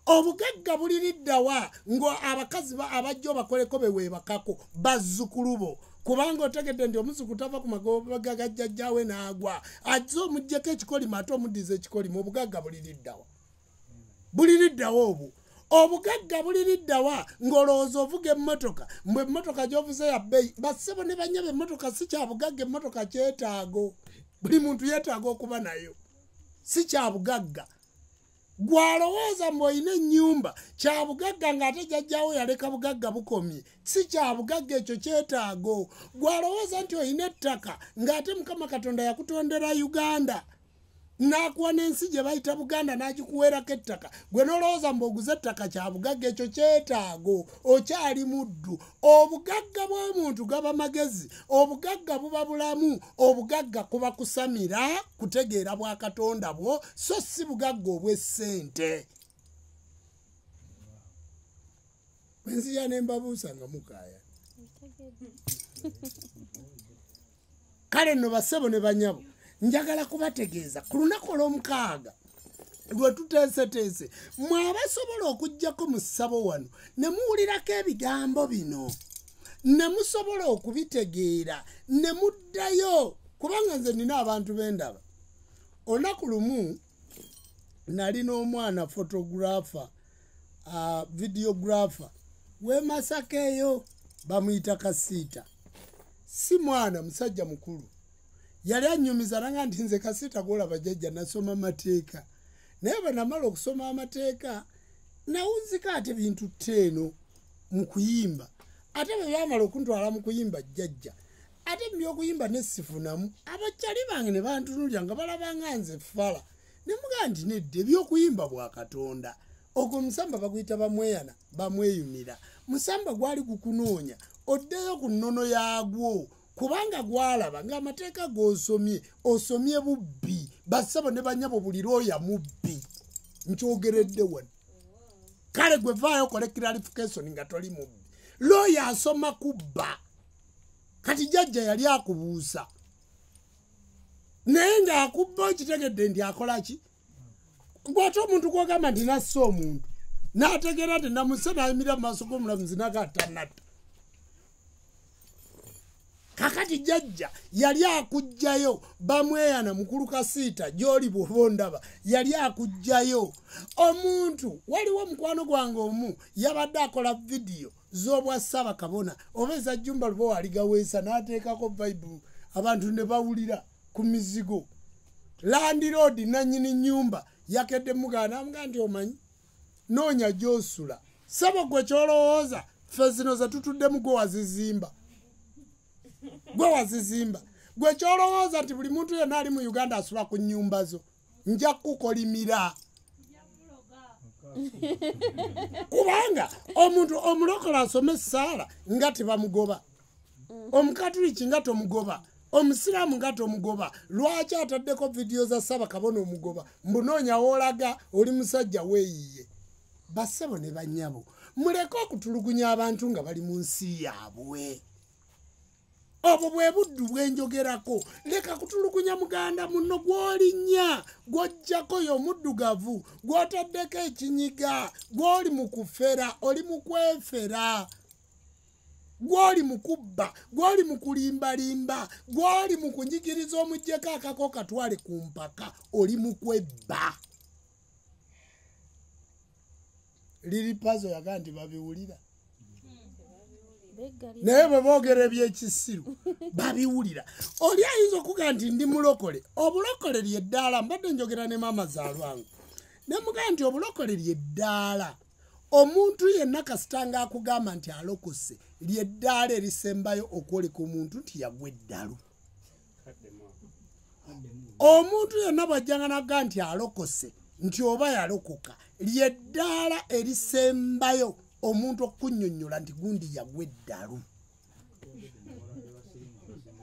Obugagga buliriddawa ng'abakazi abajja obakoleko beweebakako bazzukulu bo? Kubanga otegedde nti omuzzukulu tava ku magoba ga jjajjaawe n'agwa, ajja omuggyeko ekikolimo ate omuddiza ekikolimo. Obugagga buliriddawa? Buliriddawa obwo? Obugagga buliriddawa ng'olowooza ovuga emmotoka, mbwe emmotoka gy'ovuze ya bbeeyi. Bassebo ne banyaba emmotoka si kya bugagga, emmotoka kyetaago. Buli muntu yeetaaga okuba nayo, si kya bugagga. Gwalowooza mbu olina ennyumba kya bugagga ng'ate jjajjaawo yaleka bugagga bukomye, si kya bugagga, ekyo kyetaago. Gwalowooza nti olina ettaka ng'ate Mukama Katonda yakutondera Uganda n'akuwa n'ensi gye bayita Buganda n'agikuweerako ettaka, gwe n'olowooza mbu oguze ettaka kya bugagga, ekyo kyetaago, okyali muddu. Obugagga bw'omuntu gaba magezi, obugagga buba bulamu, obugagga kuba kusamira kutegeera bwa Katonda bwo, so si bugagga obw'essente. Bwenzija ne mbabuusa nga mukaaya. Kale nno bassebo ne banyabo, njagala kubategeeza ku lunaku olw'omukaaga lwe tuteeseteese, mwe abasobola okuggyako mu ssabo wano ne muwulirako ebigambo bino, ne musobola okubitegeera, ne muddayo, kubanga nze nina abantu b'endaba. Olunaku lumu nali n'omwana photographer, videographer w'e Masaka eyo, bamuyita Kasiita. Si mwana, musajja mukulu. Yali annyumiza nanga nti nze Kasiita gw'olaba jjajja nasoma amateeka. Naye bwe namala okusoma amateeka nawunzika ate bintu tteeno mu kuyimba. Ate bwe byamala okuntwala mu kuyimba jjajja, ate mu by'okuyimba nesifunamu. Abakyali bange ne bantunulira nga balaba nga nze ffala. Ne mugaa nti nedda eby'okuyimba bwa Katonda. ogwo musamba baguyita bamweyana bamweyumira musamba gwali gukunoonya oddeyo ku nnono yaagwo kubanga gwalaba ng'amateeka osomye bubbi bassabo ne banyabo buli looya mubbi nkyogeredde wano kale gwe vaayo okole clarification nga toli mubbi looya asoma kubba kati jjajja yali akubuusa naye ng'akubba okitegedde nti akola ki gwate omuntu gwogamba nti nasse omuntu n'ategeera nti namuse n'ayimira mu maaso g'omulamuzi nagatanata kakati jjajja yali akujjayo bamweyana mukulu kasiita gy'oli bw'oba ondaba yali akujjayo omuntu waliwo mukwano gwange omu yabadde akola vidiyo z'obwa Ssaabakabona oba eza Jjumba Lubowa waligaweesa n'ateekako bayibulu abantu ne bawulira ku mizigo landiroodi nannyini nnyumba yakedde muganda amugaa nti omanyi noonya gy'osula ssebo gwe kyolowooza ffe zino ze tutuddemu gwe wazizimba gwe kyolowooza nti buli muntu yenna ali mu Uganda asula ku nnyumba zo nja kukolimira kubanga omuntu omulokola asoma essaala nga tebamugoba omukatuliki nga tomugoba omusiraamu nga tomugoba lwaki ataddeko vidiyo za Ssaabakabona omugoba mbunoonya woolaga oli musajja weeyiye bassebo ne bannyabo muleke okutulugunya abantu nga bali mu nsi yaabwe obwo bwe buddu bwenjogerako leka kutulugunya muganda muno gw'olinnya gw'ojjako y'omuddugavu gw'otaddeko ekinyiga gw'oli mu kufera oli mu kwefera gw'oli mu kubba gw'oli mu kulimbalimba gw'oli mu kunyigiriza omuggyeko akako katwale ku mpaka oli mu kwebba liri pazo yagaa nti babiwulira naye bwe boogera ebyekisiru babiwulira oli ayinza okugaa nti ndi mulokole obulokole lyeddaala mbadde njogera ne maama zaalwangu ne mugaa nti obulokole lyeddaala omuntu yenna kasitanga akugamba nti alokose lyeddaala erisembayo okwoleka omuntu nti yagwa eddalu omuntu yenna bwajjanga nakugaa nti alokose nti oba yalokoka lyeddaala erisembayo omuntu okunnyonnyola nti gundi yagwa eddalu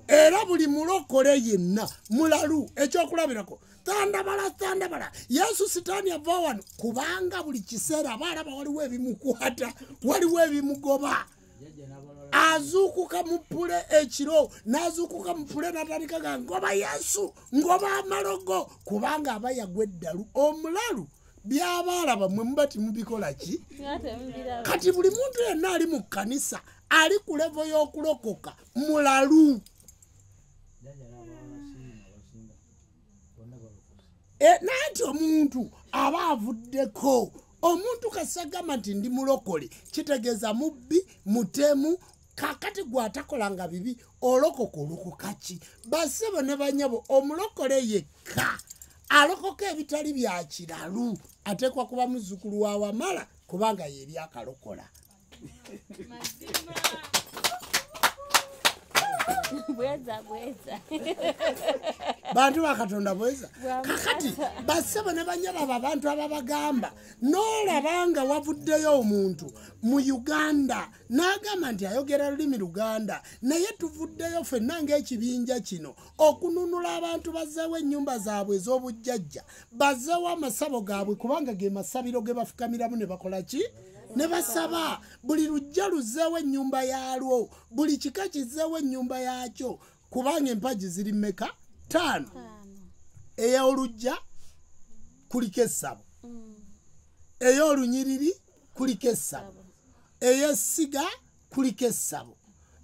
era buli mulokole yenna mulalu ekyokulabirako tandabala Yesu sitaani ava wano kubanga buli kiseera abaalaba waliwo ebimukwata waliwo ebimugoba azuukuka mupule ekiro n'azuukuka mupule n'atandika ga ngoba Yesu ngoba amalogo kubanga aba yagwa eddalu omulalu byabaalaba mwe muba timubikola ki kati buli muntu yenna ali mu kkanisa ali ku levo y'okulokoka mulalu naye nti omuntu aba avuddeko omuntu kasagamba nti ndi mulokole kitegeeza mubbi mutemu kakati gwatakolanga bibi olokoka olokoka ki bassebo ne banyabo omulokole yekka alokoka ebitali bya kiralu ateekwa kuba muzzukulu wa Wamala kubanga yeri akalokola bweza bantu bakatonda bweza kakati bassebo ne banyaba abantu ababagamba n'olabanga wavuddeyo omuntu mu Uganda n'agamba nti ayogera lulimi Luganda naye tuvuddeyo ffenna ng'ekibinja kino okununula abantu bazzeewo ennyumba zaabwe ez'obujjajja bazzeewo amasabo gaabwe kubanga ge masabiro ge bafukamiramu ne bakola ki ne basaba buli lujja luzzeewo ennyumba yaalwo buli kika kizzeewo ennyumba yaakyo kubanga empagi ziri mmeka 5 ey'olujja kuliko essabo ey'olunyiriri kuliko essabo ey'essiga kuliko essabo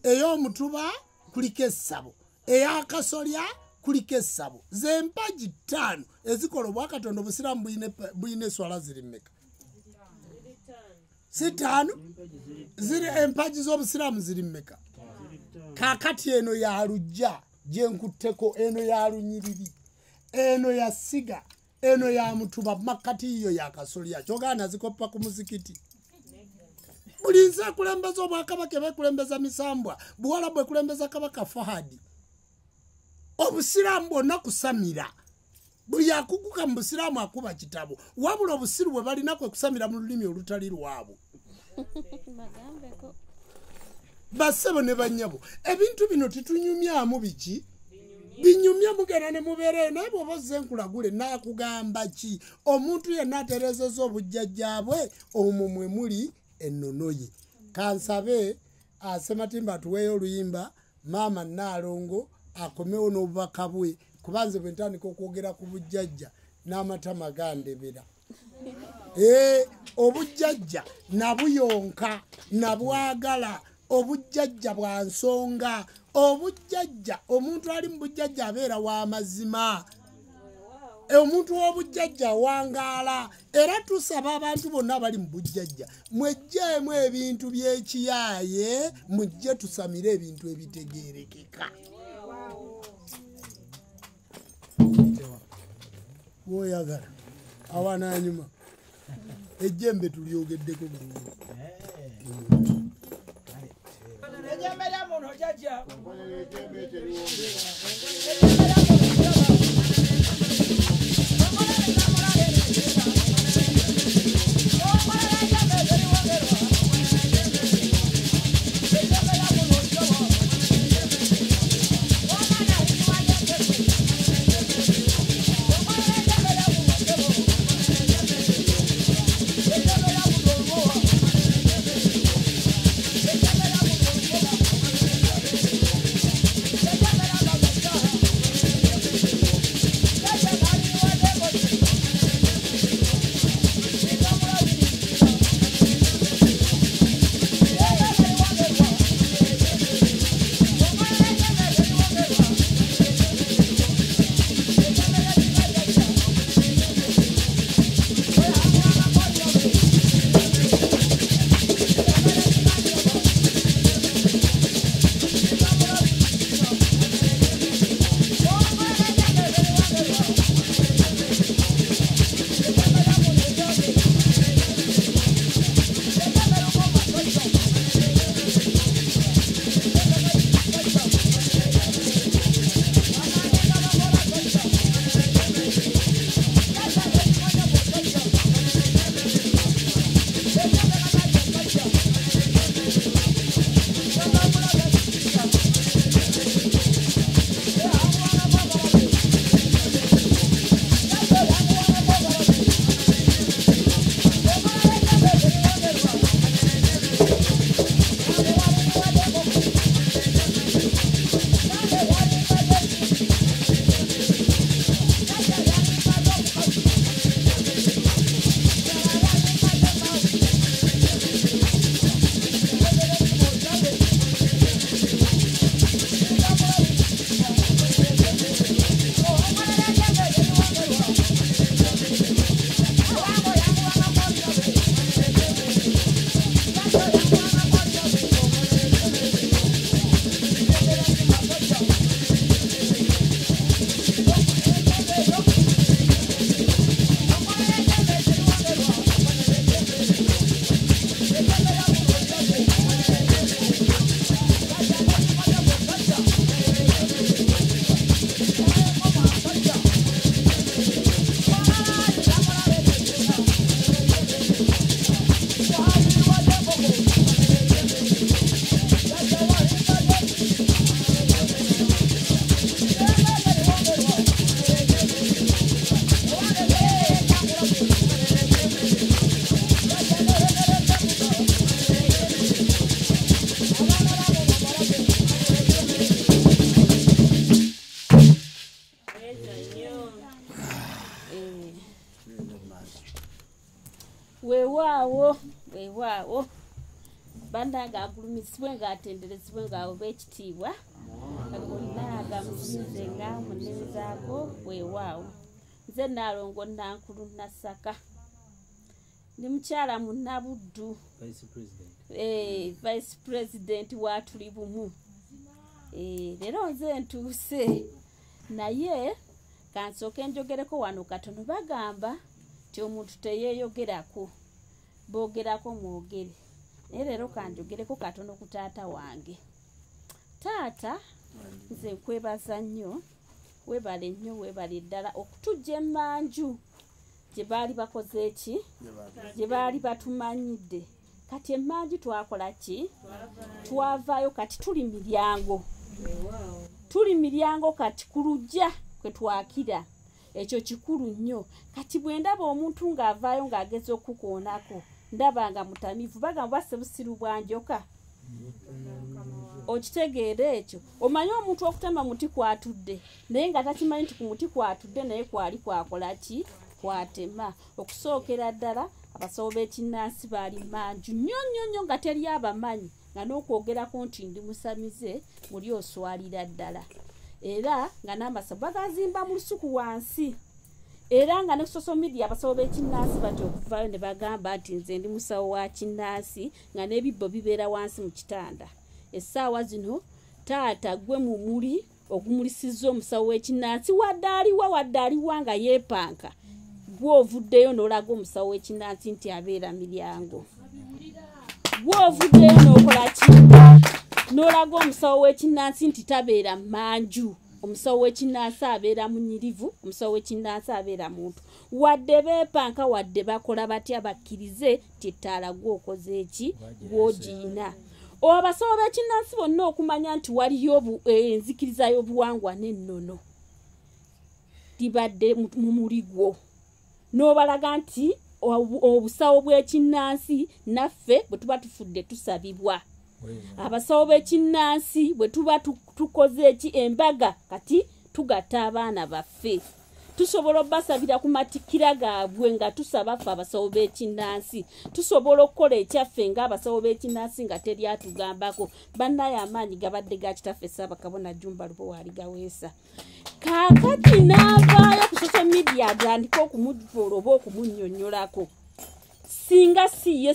ey'omutuba kuliko essabo ey'akasolya kuliko essabo z'empagi 5 ezikola obwakatonda obusiraamu buyina eswala ziri mmeka si 5 ziri empagi z'obusiraamu ziri mmeka kakati eno ya lujja gyenkutteko eno ya lunyiriri eno ya siga eno ya mutuba makati iyo ya kasolya kyogana zikoppa ku muzikiti buli nsi ekulembeza obwakabaka bekulembeza misambwa buwala bwekulembeza kabaka Fahadi obusiraamu bwonna kusamira buli akuguka mu busiraamu akuba kitabo wabula obusiru bwe balina kwe kusamira mu lulimi olutali lwabwe basebo ne banyabo ebintu bino titunyumyamu biki binyumya mugenda ne mubeere naye bw'oba ozze enkulagule naakugamba ki omuntu yenna atereezezza obujjajjaabwe omwo mwe muli ennono ye kansabe Sematimba atuweeyo oluyimba maama Naalongo akomewo n'obubaka bwe kubanze bwe ntandika okwogera ku bujjajja n'amatama gandebera obujjajja nabuyonka nabwagala obujjajja bwa nsonga obujjajja omuntu ali mu bujjajja abeera wa mazima omuntu w'obujjajja wangaala era tusaba abantu bonna abali mu bujjajja mwejjeemu ebintu by'ekiyaaye mujje tusamire ebintu ebitegeerekeka woyagala awananyuma ejjembe tulyogeddeko bulungi weewaawo bandaga agulumisibwe ng'atenderezibwe ng'aweebwa ekitiibwa gonna agamusinze nga munezaako weewaawo nze Naalongo Nankulu Nasaka ndi mukyala Munnabuddu vice president wa Tuli Bumu leero nze ntuuse naye kansooke njogereko wano katono bagamba ti omuntu teyeeyogerako boogerako mwogere naye leero kanjogereko katono ku taata wange taata nze nkwebaza nnyo webale nnyo webale ddala okutujja emmanju gye baali bakoze eki gye baali batumanyidde kati emmanju twakola ki twavaayo kati tuli miryango kati ku lujja kwe twakira ekyo kikulu nnyo kati bwe ndaba omuntu ng'avaayo ng'ageza okukoonako ndaba nga mutamivu bagamba basse busiru bwa njoka okitegeera ekyo omanyi omuntu okutema muti kwatudde naye nga takimanyi nti ku muti kwatudde naye kwali kwakola ki kwatema okusookera ddala abasawo b'ekinnansi baali manju nnyo nga teri abamanyi nga n'okwogerako nti ndi musamize muli oswalira ddala era nga n'amasawo bagazimba mu lusuku wansi era nga ne social media abasawo b'ekinnansi bati okuvaayo ne bagamba nti nze ndi musawo wa kinnansi nga n'ebibbo bibeera wansi mu kitanda essaawa zino taata gwe mu muli ogumulisizza omusawo w'ekinnansi wadde aliwa nga yeepanka gw'ovuddeyo n'olaga omusawo w'ekinnansi nti abeera miryango gw'ovuddeyo n'okola ki n'olaga omusawo w'ekinnansi nti tabeera manju omusawo w'ekinnansi abeera munyirivu omusawo w'ekinnansi abeera muntu wadde beepanka wadde bakola batya bakkirize ti ettaala gw'okoze eki gw'ogiina abasawo b'ekinnansi bonna okumanya nti waliyo enzikiriza y'obuwangwa n'ennono libadde mu muli gwo n'obalaga nti obusawo bw'ekinnansi naffe bwe tuba tufudde tusabibwa abasawo b'ekinnansi bwe tuba tukoze eki embaga kati tugatta abaana baffe tusobola obbasabira ku matikira gaabwe nga tusaba ffe abasawo b'ekinnansi tusobola okukola ekyaffe ng'abasawo b'ekinnansi nga teri atugambako bannaye amaanyi gabadde ga kitaffe Ssaabakabona Jumba Lubowa aligaweesa kaakati n'avaayo ku social media agandika okumuvoola oba okumunnyonnyolako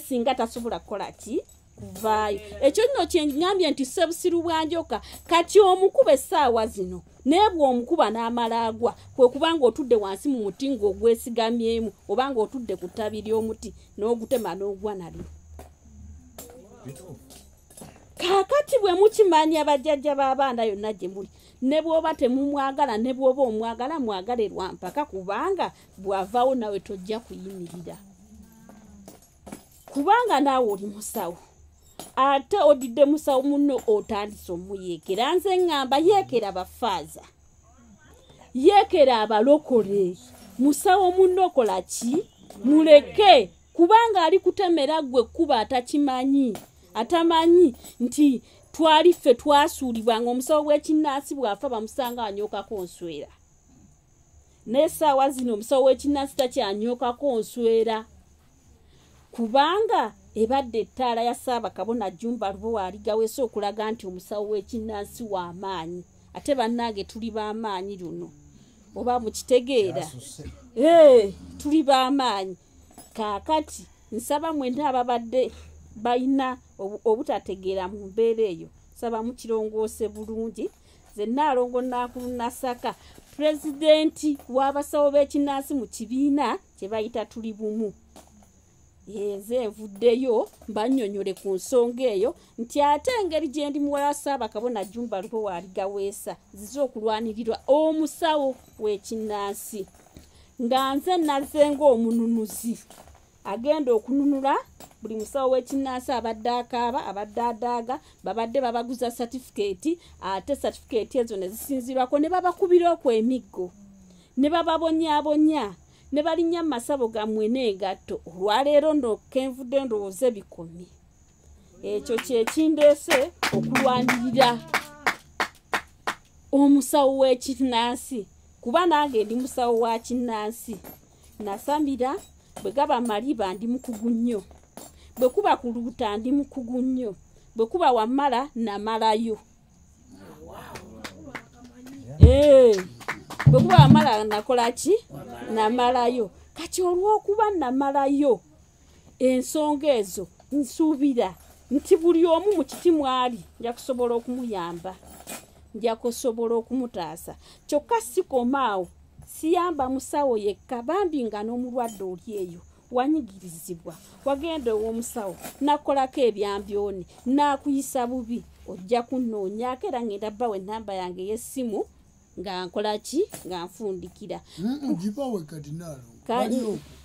singa tasobola kukola ki kuvaayo ekyo nno kyeŋŋambye nti ssebusiru bwa njoka kati omukuba essaawa zino naye bw'omukuba n'amala agwa kwe kubanga otudde wansi mu muti ng'ogwesigamyemu oba ng'otudde ku ttabi ly'omuti n'ogutema n'ogwa nalyo kaakati bwe mukimanya abajjajja b'abaana yonna gye muli ne bw'oba temumwagala ne bw'oba omwagala mwagale lwa mpaka kubanga bw'avaawo nawe tojja kuyimirira kubanga naawe oli musawo ate odidde musawo munno otandise omuyeekera nze ŋŋamba yeekera bafaaza yeekera abalokole musawo munno kola ki muleke kubanga ali kutemera gwe kuba atamanyi nti twali ffe twasuulibwanga omusawo w'ekinnansi bw'afa bamusanga anyookako nswera n'essaawa zino omusawo w'ekinnansi takyanyookako nswera kubanga ebadde ettaala ya Ssaabakabona Jumba Lubowa aligaweesa okulaga nti omusawo w'ekinnansi w'amaanyi ate bannange tuli b'amaanyi luno oba mukitegeera tuli b'amaanyi kaakati nsaba mwenda ababadde balina obutategeera mu mbeera eyo saba mukirongoose bulungi ze Nnaalongo Nankulu Nasaka pulezidenti w'abasawo b'ekinnansi mu kibiina kye bayita Tuli Bumu nze nvuddeyo mbannyonnyole ku nsonga eyo nti ate engeri gye ndi muwala wa Ssaabakabona Jumba Lubowa aligaweesa zize okulwanirirwa omusawo w'ekinnansi nga nze nazze ng'omununuzi agenda okununula buli musawo w'ekinnansi abadde akaaba abadde adaaga babadde babaguza satifikeeti ate satifikeeti ezo ne zisinzirwako ne babakubira okw'emiggo ne bababonyaabonya ne balinnya mu masabo gammwe n'engatto olwaleero kenvudde ndowooza ebikomi ekyo kyekindeese okulwanirira omusawo w'ekinnansi kuba nange ndi musawo wa kinnansi nasamira bwe gaba maliba ndi mukugu nnyo bwe kuba kuluuta ndi mukugu nnyo bwe kuba wamala namalayo bwe kuba wamala nakola ki namalayo kati olw'okuba namalayo ensonga ezo nsuubira nti buli omu mu kiti mwali nja kusobola okumuyamba nja kusobola okumutaasa kyokka sikomaawo siyamba musawo yekka bambi nga n'omulwadde oli eyo wanyigirizibwa wagenda ow'omusawo nakolako ebyambyoni nakuyisa bubi ojja kunnoonyaako era ngenda bbawo ennamba yange y'essimu nga nkola ki nga nfundikira gibawe kati nalo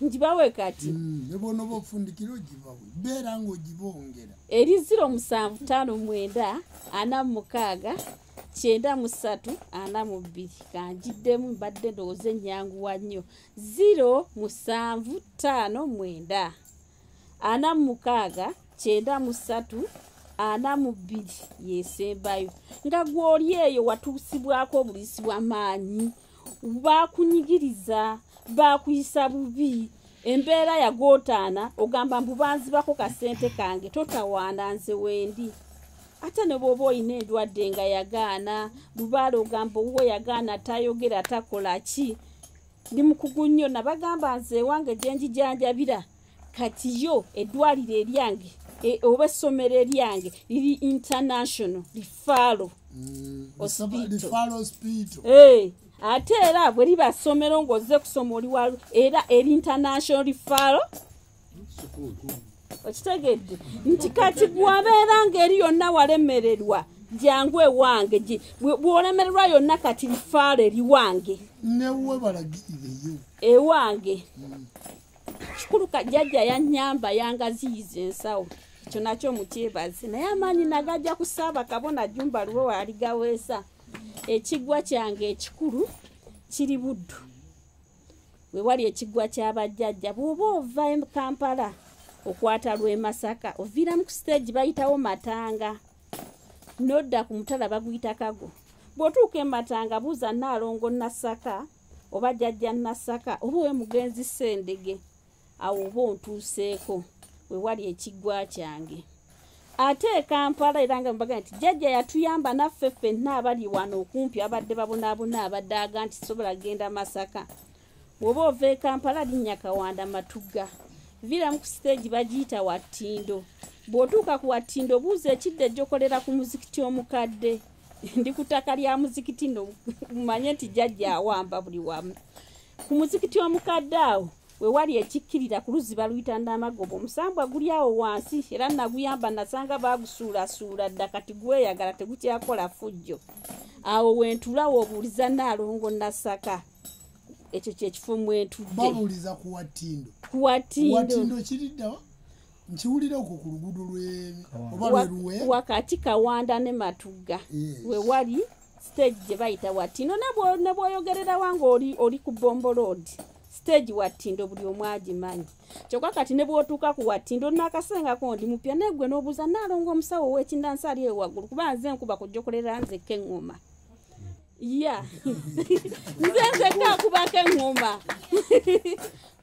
ngibawe kati nebono bofundikira ogibawe beera ng'ogibongera eri 0759 46 93 42 kanjiddemu mbadde ndowooza ennyanguwa nnyo 0759 46 93 42 yesembayo nga gw'oli eyo watuusibwako obulisi bw'amaanyi bakunyigiriza bakuyisa bubi embeera yagootaana ogamba mbubanzibako kasente kange totawaana nze wendi ate ne bw'oba olina endwadde nga yagaana lubaala ogamba owuwe yagaana tayogera takola ki ndi mukugu nnyo nabagamba nze ewange gye njijanjabira kati yo eddwaliro eryange oba essomero eryange liri international Lifalo hospital ate era bwe liba ssomero ng'ozze kusoma oli walo era eri international Lifalo okitegedde nti kati bwabeera ng'eri yonna walemererwa jangu ewange bw'olemererwa yonna kati Lifalo eri wange newe balagirireyo ewange kikulu kajjajja yannyamba yangaziyiza ensawo ekyo nakyo mukyebazi naye amaanyi nagajja ku Ssaabakabona Jumba Luwe waligaweesa ekiggwa kyange ekikulu kiri Buddu we wali ekiggwa ky'abajjajja bw'oba ova e Kampala okwata lw'e Masaka oviiramu ku stage bayitawo Matanga nodda ku mutala baguyita Kago bw'otuuka e Matanga buuza Nnaalongo Nasaka oba jjajja Nasaka oba we mugenzi Sendege awo oba ontuuseeko we wali ekiggwa kyange ate e Kampala era nga mbaga nti jjajja yatuyamba naffe ffenna abali wano okumpi abadde babonaabona abadde aga nti sobola genda Masaka bw'oba ova e Kampala linnya Kawanda Matugga viiramu ku stage bagiyita Wattindo bw'otuuka ku Wattindo buuza ekidde ejjokolera ku muzikiti omukadde ndi ku ttaka lya muzikiti no mumanye nti jjajja awamba buli wamu ku muzikiti omukadde awo we wali ekikkirira ku luzzi baluyita Namagobo omusambwa guli awo wansi era naguyamba nasanga bagusuulasuula dda kati gweyagala tegukyakola fujjo awo wentula wobuuliza Nnaalongo Nasaka ekyo kyekifo mwentudde babuuliza ku Wattindo kiriddawa nkiwulira okwo ku luguudo oba lweruwe wakati Kawanda ne Matugga we wali stage gye bayita Wattindo ne bw'oyogerera wange oli ku Bombo Road stage Wattindo buli omu agimanyi kyokka kati ne bw'otuuka ku Wattindo n'akasengako ndi mupya negwe n'obuuza Nnaalongo omusawo ow'ekindansi ali ewaggulu kuba nze nkuba kujjokolera nzekka eŋŋoma nze nzekka akubako eŋŋoma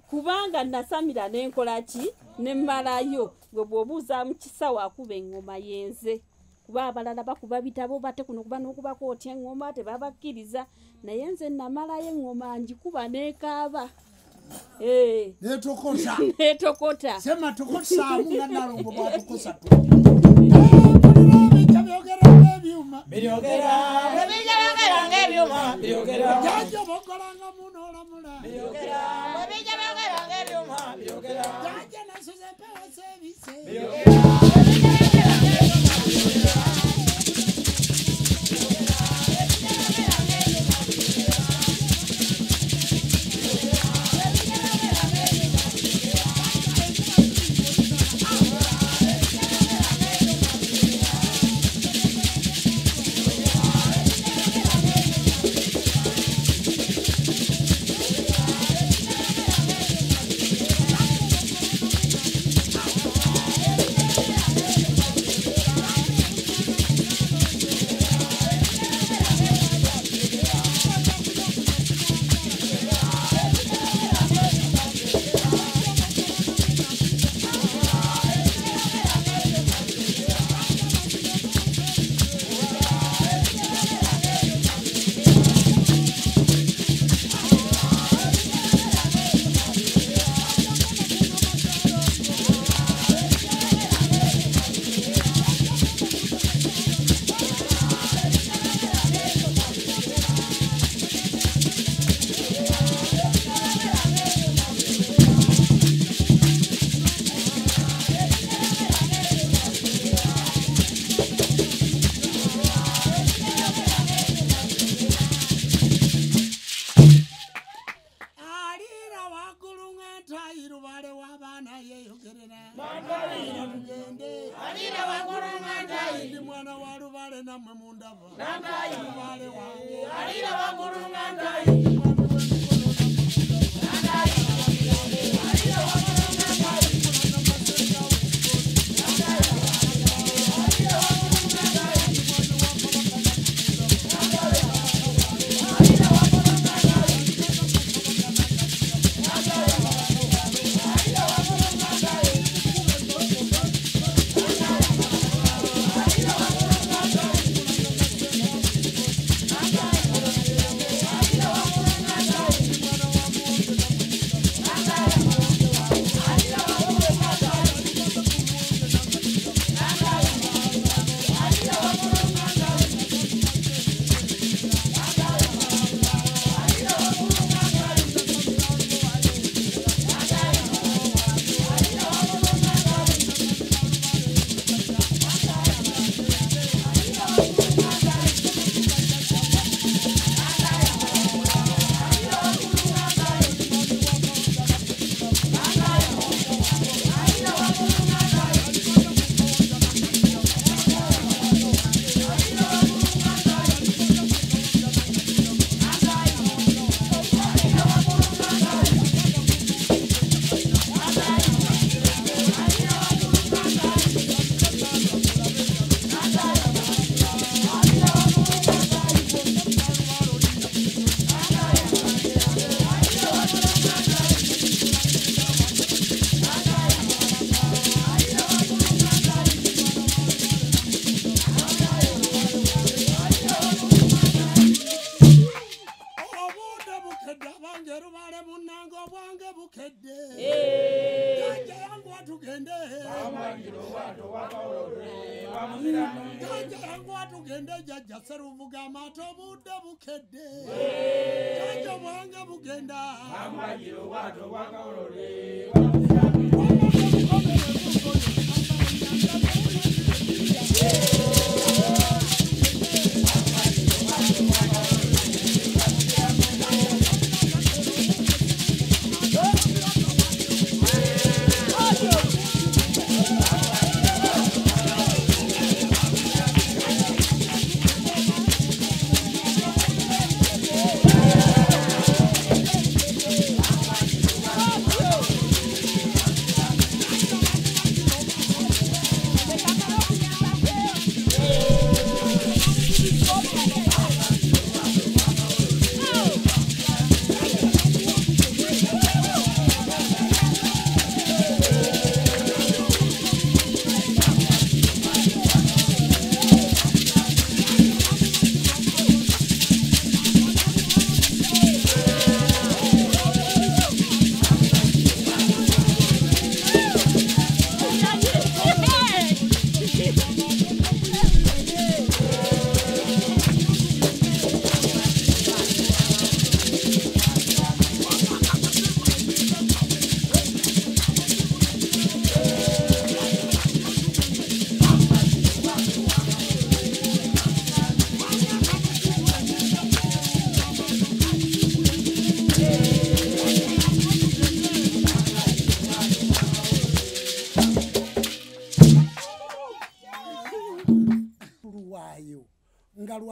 kubanga nasamira n'enkola ki ne mmalayo gwe bw'obuuza mu kisawo akuba eŋŋoma yenze kuba abalala bakuba bitabo bate kuno kuba n'okubako otya eŋŋoma tebabakkiriza naye nze namalayo eŋŋoma ngikuba n'ekaaba netokota sema tokosaamu nga Nnaalongo bw'atokosa jajja bogolanga munolamula jajja nasoza mpewo sebise alira wagulunganda ndi mwana wa lubale namwe mundava lubale wange alira wagulunganda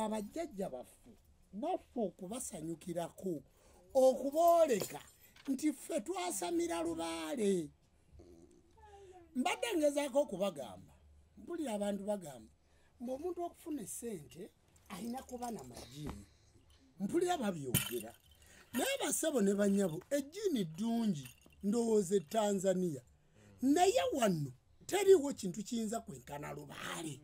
abajjajja baffe okubasanyukirako okubooleka nti ffe twasamira lubaale. Mbadde ngezaako okubagamba, mpulira abantu bagamba ng'omuntu okufuna essente alina kuba na majiini. Mpulira babyogera naye basabo ne banyabo ejjiini ddungi ndowooza Tanzania, naye wano teriiwo kintu kiyinza kwenkana lubaale.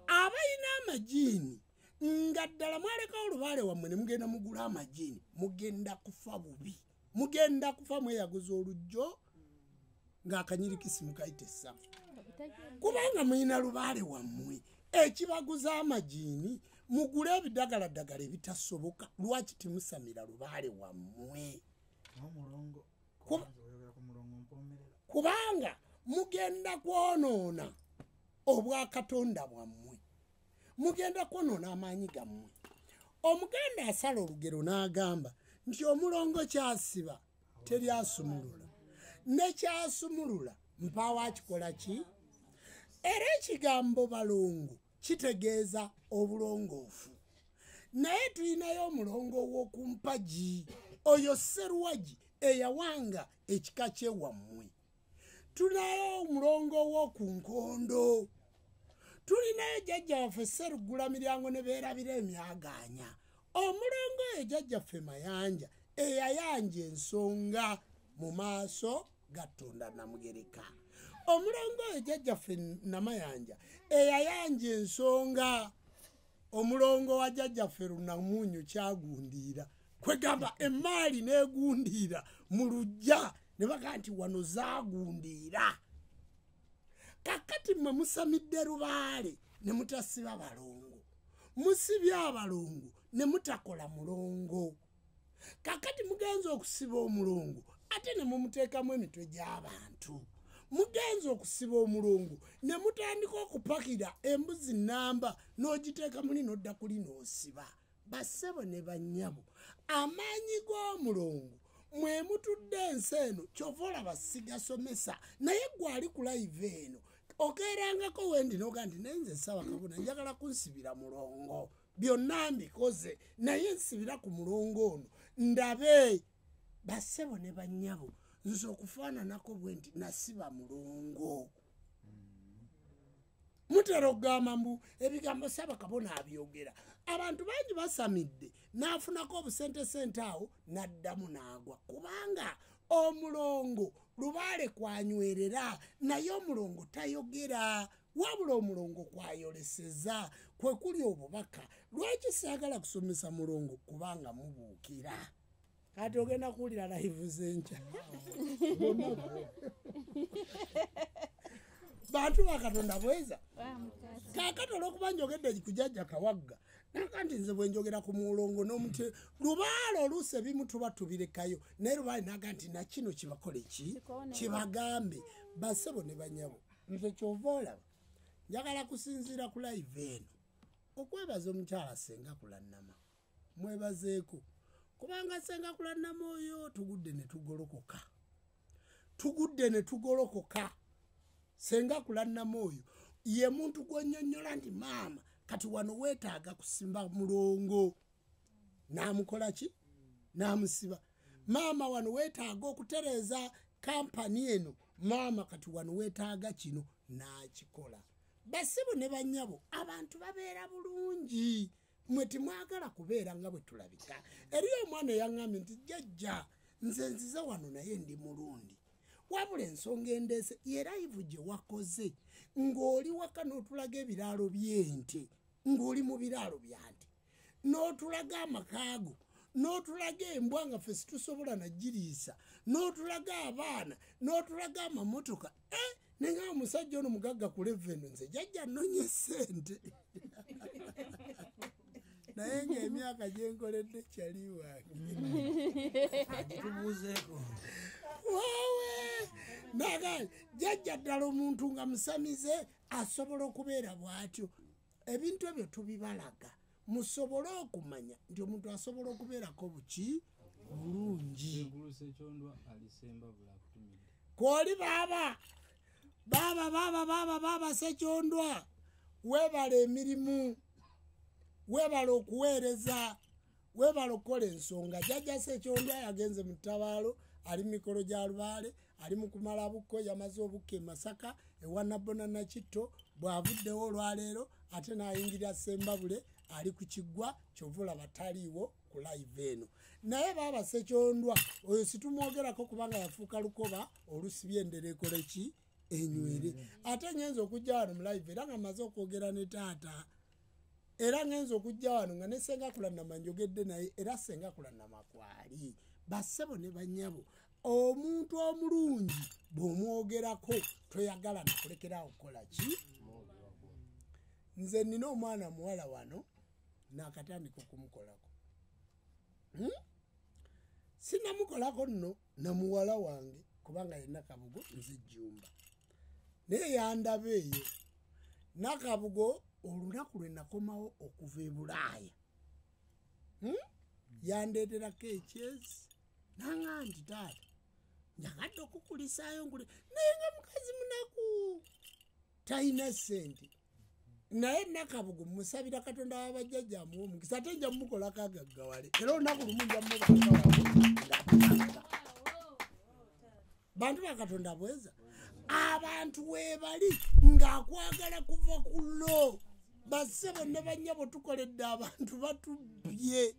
Abalina amajiini nga ddala mwalekawo lubaale wammwe ne mugenda mugula amajiini, mugenda kufa bubi, mugenda kufa mweyaguza olujjo ng'akanyirikisi mukayita essavu, kubanga mulina lubaale wammwe. Ekibaguza amajiini mugule ebidagaladdagala ebitasoboka. Lwaki timusamira lubaale wammwe? Kubanga mugenda kwonoona obwakatonda bwammwe, mugenda kwonoona amaanyi gammwe. Omuganda asala olugero n'agamba nti omulongo kyasiba teryasumulula, ne kyasumulula mpawa kikola ki era ekigambo balongo kitegeeza obulongoofu naye tulinayo omulongo w'okumpagi oyo Sserwagi eyawanga ekika kyewammwe tulinayo omulongo w'oku nkondo tulinayo jjajja waffe Sserugula Miryango ne beerabira emyaganya omulongo oyo jjajjaffe Mayanja eyayanja ensonga mu maaso ga Katonda Namugereka omulongo oyo jjajjaffe Namayanja eyayanja ensonga omulongo wa jjajjaffe Lunamunyu Kyagundiira kwegamba emaali neegundiira mu luggya ne baga nti wano zaagundiira kakati mmwe musamidde Lubaale ne mutasiba balongo musibye abalongo ne mutakola mulongo kakati mugenza okusiba omulongo ate ne mumuteekamu emitwe gy'abantu mugenza okusiba omulongo ne mutandika okupakira embuzi nnamba n'ogiteeka muli n'odda kuli n'osiba bassebo ne bannyabo amaanyi g'omulongo mwe mutudde ensi eno kyova olaba sigasomesa naye gwali ku live eno okeerangako wendi noga nti naye nze Ssaawa Kabona njagala kunsibira mulongo byonna mbikoze naye nsibira ku mulongo ono ndabe bassebo ne bannyabo nze okufaananako bwe nti nasiba mulongo mutera okugamba mbu ebigambo Ssaawa Kabona abyogera abantu bangi basamidde n'afunako obusentesente awo n'addamu n'agwa kubanga omulongo Lubaale kwanywerera naye omulongo tayogera wabula omulongo kwayoleseza kwe kuli obubaka lwaki saagala kusomesa mulongo kubanga mubuukira kati ogenda kuwulira live zenkya bantu ba Katonda bweza kakati olw'okuba njogedde kujjajja Kawagga naka nti nze bwe njogera ku mulongo n'omuti Lubaale oluusi ebimu tuba tubirekayo naye Lubaale naga nti nakino kibakole ki kibagambe bassebo ne bannyabo nze kyova olaba njagala kusinziira ku live eno okwebaza omukyala Sengakula Nnama mwebazeeko kubanga Sengakula Nnama oyo tugudde ne tugolokoka Sengakula Nnama oyo ye muntu gw'onnyonnyola nti maama kati wano weetaaga kusimba mulongo n'amukola ki n'amusiba maama wano weetaaga okutereeza kampani eno maama kati wano weetaaga kino n'akikola bassebo ne bannyabo abantu babeera bulungi mwe timwagala kubeera nga bwe tulabika eriyo omwana eyaŋŋambye nti jjajja nze nzize wano naye ndi mulundi wabula ensonga endeese era ivu gye wakoze ng'oli waka n'otulaga ebiraalo by'ente ng'oli mu biraalo bya nte n'otulaga amakaago n'otulaga embwa nga ffe situsobola nagiriisa n'otulaga abaana n'otulaga amamotoka nenga omusajja ono mugagga ku leveno nze jjajja nnonye ssente naye ng'emyaka gyenkoledde kyali wange agitubuuzeeko waawe naga jjajja ddala omuntu nga musamize asobola okubeera bw'atyo ebintu ebyo tubibalaga musobole okumanya nti omuntu asobola okubeerako buki bulungi kwoli baaba Ssekyondwa weebala emirimu weebala okuweereza weebala okukola ensonga jjajja Ssekyondwa yagenze mu ttabaalo ali mu mikolo gya Lubaale ali mu kumala bukko yamaze obukka e Masaka ewa Nabbona Nakitto bw'avuddewo olwaleero ate n'ayingirira Ssembabule ali ku kiggwa kyova olaba taliiwo ku live eno naye baaba Ssekyondwa oyo situmwogerako kubanga yafuuka lukoba olusibye endera ekole ki enywere ate ngenza okujja wano mu live era nga maze okwogera ne taata era ngenza okujja wano nga ne Sengakula Nnama njogedde naye era Sengakula Nnama kwali bassebo ne bannyabo omuntu omulungi bw'omwogerako toyagala nakulekerawo okukola ki nze nina omwana muwala wano nakatandika okumukolako sinamukolako nno na muwala wange kubanga yenna Kabugo nze Jjumba naye yandaba eyo Nakabugo olunaku lwe nakomawo okuva e Bulaaya yandeeterako ekyezi nanga nti taata nyagadde okukulisaayo ngule naye nga mukazi munaku talina ssente naye nakabugu musabira katonda w'abajjajja amuwa omukisa ate nja mumukolako agaggawale era olunaku lumu nja mubanga bantu bakatonda bweza abantu webali ng'akwagala kuva ku lo bassebo ne bannyabo tukoledde abantu batubbye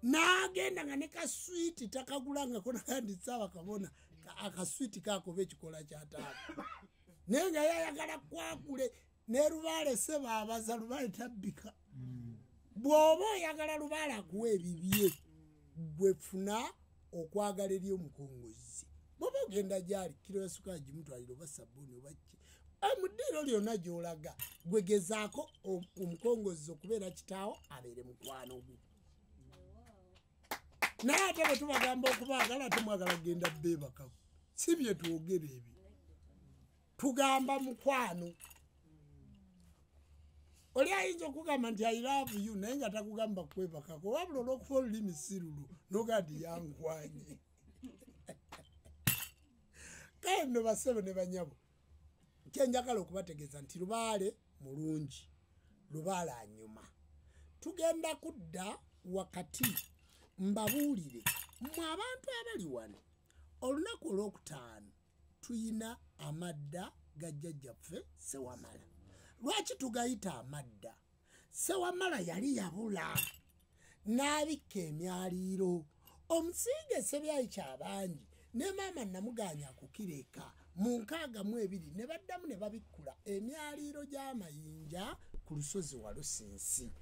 n'agenda nga ne kaswiti takagulangako nakanditsaaba kabona akaswiti kakoba ekikola kyataaba naye nga yayagala kwakule ne lubaale sebo abaza lubaale tabbika bw'oba oyagala lubaale akuwa ebibye gwefuna okwagala eri omukongozi bw'oba ogenda gyali kiro ya sukaali gimutwalira oba sabbuuni oba ki mu ddiiro lyonna gy'olaga gwegezaako omukongozi okubeera kitaawo abeere mukwano gwe naye ate bwe tubagamba okubaagala temwagala genda beebakako si bye twogera ebyo tugamba mukwano oli ayinza okugamba nti I love you naye nga takugamba kwebakako wabula olw'okuba olulimi si lulu noga nti yankwanye kale nno bassebo ne banyabo kyenjagala okubategeeza nti lubaale mulungi lubaale anyuma tugenda kudda wakati mbabuulire mmwe abantu abali wano olunaku olwokutaano tuyina amadda ga jjajjaffe Sewamala. Lwaki tugayita amadda? Sewamala yali yabula n'abikka emyaliiro omusinge Sebyayi Kyabangi ne maama Namuganya kukireka mu 62 ne baddamu ne babikkula emyaliiro gy'amayinja ku lusozi Walusinsi.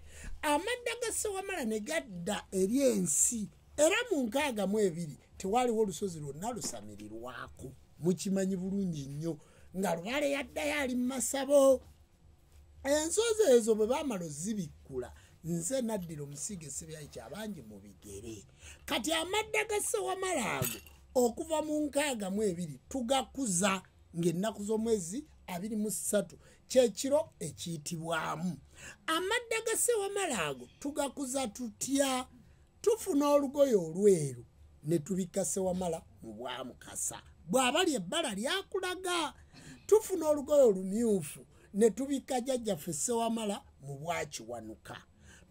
Amadda ga Sewamala ne gadda eri ensi era mu 62 tewaliwo olusozi lwonna lusamirirwako. Mukimanyi bulungi nnyo nga Lubaale yaddayo ali mu Masabo. Ensozi ezo bwe baamala ozibikkula nze naddira omusiige Sebyayi Kyabangi mu bigere. Kati amadda ga Sewamala ago okuva mu 62 tugakuza ng'ennaku z'omwezi 23 kyekiro ekiyitibwamu. Amadda ga Sewamala ago tugakuza tutya? Tufuna olugoye olweru ne tubikka Sewamala mu Bwamukasa bw'abali ebbala lyakulaga. Tufuna olugoye olumyufu ne tubikka jjajjaffe Sewamala mu Bwakiwanuka.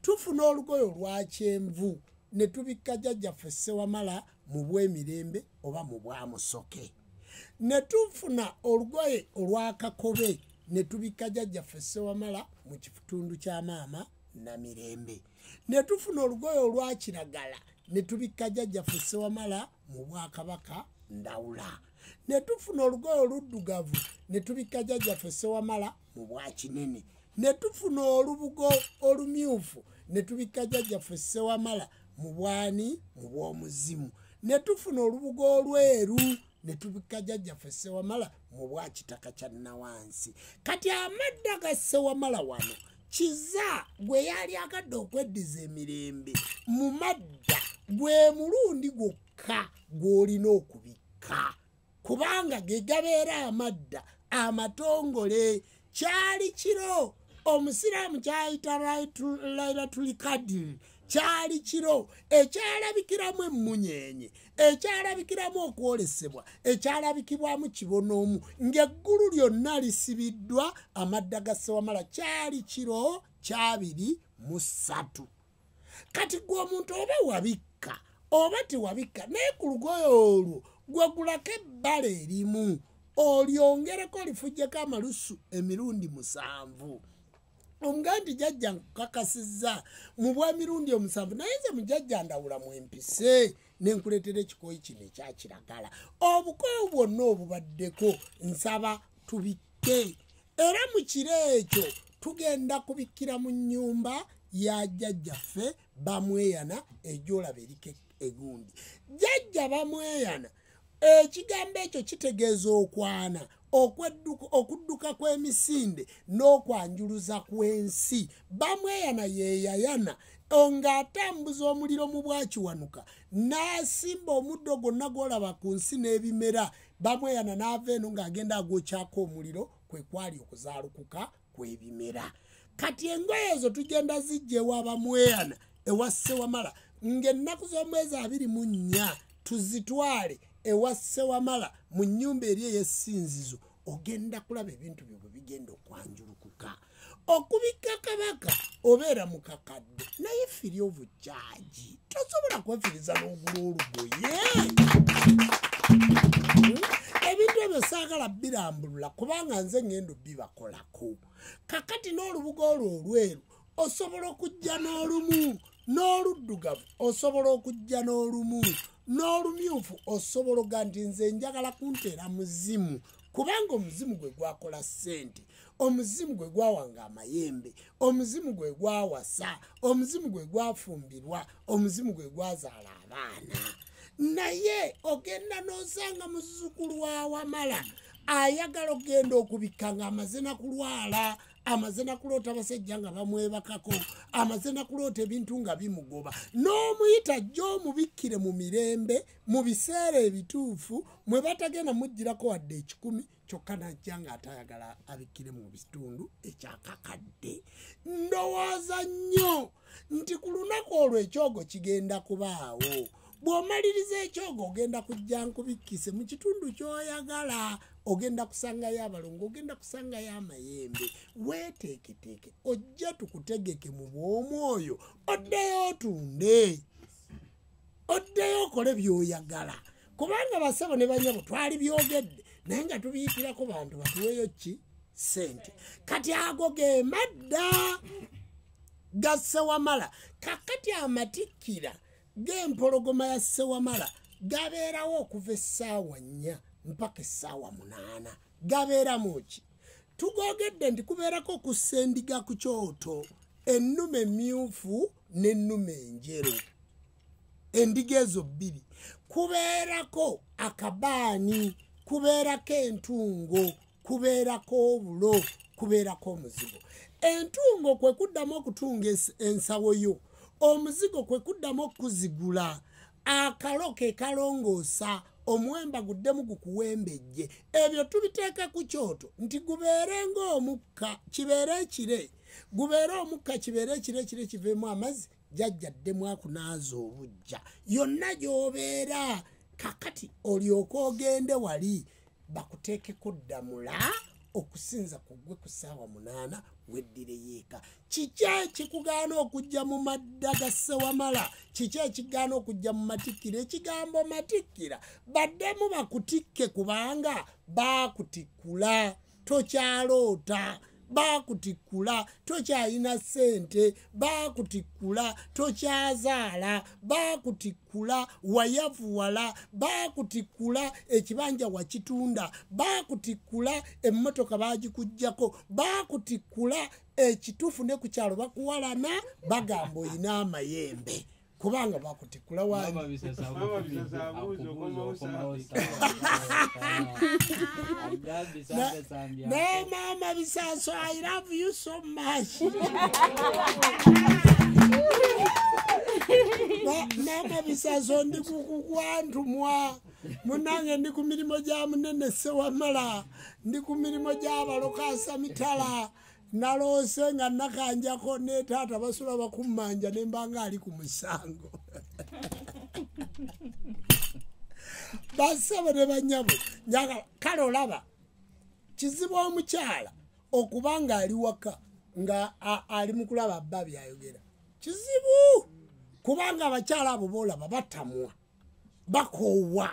Tufuna olugoye olwa kyenvu ne tubikka jjajjaffe Sewamala mu Bwemirembe oba mu Bwamusoke. Ne tufuna olugoye olwa Kakobe ne tubikka jjajjaffe Sewamala mu kitundu kya maama Namirembe. Ne tufuna olugoye olwa kiragala ne tubikka jjajjaffe Sewamala mu Bwakabaka Ndawula. Ne tufuna olugoye oluddugavu ne tubikka jjajjaffe Sewamala mu Bwakinene. Ne tufuna olubugo olumyufu ne tubikka jjajjaffe Sewamala mu Bwani mu Bw'omuzimu. Ne tufuna olubugo olweru ne tubikka jjajjaffe Sewamala mu Bwakitaka kya Nawansi. Kati amadda ga Sewamala wano kiza gwe yali agadde okweddiza emirembe mu madda gwe mulundi gwokka gw'olina okubikka kubanga ge gabeera amadda amatongole. Kyali kiro omusiraamu kyayita Laylatul Qadr. Kyali kiro ekyalabikiramu emmunyeenye, ekyalabikiramu okwolesebwa, ekyalabikibwamu kibonoomu ng'eggulu lyonna lisibiddwa. Amadda ga Sewamala kyali kiro 23. Kati gwe omuntu oba wabikka oba tewabikka naye ku lugoye olwo gwegulako ebbala erimu olyongereko olifujjeko amalusu emirundi 7. Omugandi jjajja nkukakasizza mu bw'emirundi 7 naye nze mujjajja ndawula mu empise nenkuleetera ekikoyi kino ekya kiragala. Obukoyo bwonna obubaddeko nsaba tubikke era mu kiro ekyo tugenda kubikkira mu nnyumba ya jjajjaffe Bamweyana egyolaba eriko egundi. Jjajja Bamweyana ekigambo ekyo kitegeeza okwana, okudduka kw'emisinde n'okwanjuluza kw'ensi. Bamweyana yeyayana ng'atambuza omuliro mu Bwakiwanuka n'asimba omuddo gwonna gw'olaba ku nsi n'ebimera. Bamweyana n'ava eno ng'agenda agwokyako omuliro kwe kwali okuzaalukuka kw'ebimera. Kati engoye ezo tugenda zijja ewa Bamweyana ewa Sewamala ng'ennaku z'omwezi 24 tuzitwale ewa Ssewamala mu nnyumba eri ey'essinzizo ogenda kulaba ebintu byo bwe bigenda okwanjulukuka. Okubika kabaka obeera mu kakadde naye firi obukyaji tosobola kwefiriza n'ogula olugoye. Ebintu ebyo saagala birambulula kubanga nze ngendo bibakolako. Kakati n'olubuga olwo olweru osobola okujja n'olumu, n'oluddugavu osobola okujja n'olumu, n'olumyufu osobola oga nti nze njagala kunteera muzimu kubanga omuzimu gwe gwakola ssente, omuzimu gwe gwawanga amayembe, omuzimu gwe gwawasa, omuzimu gwe gwafumbirwa, omuzimu gwe gwazaala abaana. Naye ogenda n'osanga muzzukulu wa Wamala ayagala ogenda okubikka ng'amaze nakulwala, amaze nakuloota abasajja nga bamwebakako, amaze nakuloota ebintu nga bimugoba, n'omuyita ajja omubikkire mu mirembe mu biseera ebituufu mwe batagenda mugirako wadde 10 kyokka najja ng'atayagala abikkire mu bitundu ekyakakadde. Ndowooza nnyo nti ku lunaku olwo ekyogo kigenda kubaawo. Bw'omaliriza ekyogo ogenda kujja nkubikkise mu kitundu ky'oyagala, ogenda kusangayo abalongo, ogenda kusangayo amayembe. Weeteeketeeke ojja tukutegeke mu bw'omwoyo, oddeyo otunde, oddeyo okole by'oyagala kubanga basabo ne banyabo twali byogedde naye nga tubiyitirako bantu batuweeyo ki ssente. Kati ago ge madda ga Ssewamala. Kakati amatikkira g'empologoma ya Ssewamala gabeerawo okuva essaawa 4 mpaka essaawa 8. Gabeeramu ki? Tugogedde nti kubeerako okussa endiga ku kyoto, ennume emmyufu n'ennume enjeru, endiga ezo 2. Kubeerako akabaani, kubeerako entungo, kubeerako obulo, kubeerako omuzigo. Entungo kwe kuddamu okutunga ensawo yo, omuzigo kwe kuddamu okuzigula, akalo ke kalongoosa, omuwemba guddemu gukuwembejje. Ebyo tubiteeka ku kyoto nti gubeere ng'omukka kibeere ekire, gubeere omukka kibeere ekire kiveemu amazzi jjajja ddemu akunaaza obujja yonna gy'obeera. Kakati olyoke ogende wali bakuteekeko ddamula okusinza ku ggwe ku ssaawa 8 weddire yeeka. Kiki ekikugaana okujja mu madda ga Ssewamala? Kiki ekigaana okujja mu matikkira? Ekigambo matikkira baddemu bakutikke kubanga baakutikkula tokyaloota, baakutikkula tokyalina ssente, baakutikkula tokyazaala, baakutikkula wayavuwala, baakutikkula ekibanja wakitunda, baakutikkula emmotoka baagikuggyako, baakutikkula ekituufu ne ku kyalo bakuwalana bagamba oyina amayembe kubanga bakutikkula wangi. No Mama Bisaso, I love you so much. Mama Bisaso ndi kukwantumwa munange ndi ku mirimo gya munene Ssewamala, ndi ku mirimo gy'abalokaasa mitala. Naloose nga nakanjako ne taata basula bakummanja ne mbanga ali ku musango. Basaba ne banyabo njagala kale olaba kizibu omukyala okubanga ali waka nga ali mu kulaba bba byayogera. Kizibu kubanga abakyala abo boolaba batamwa bakoowa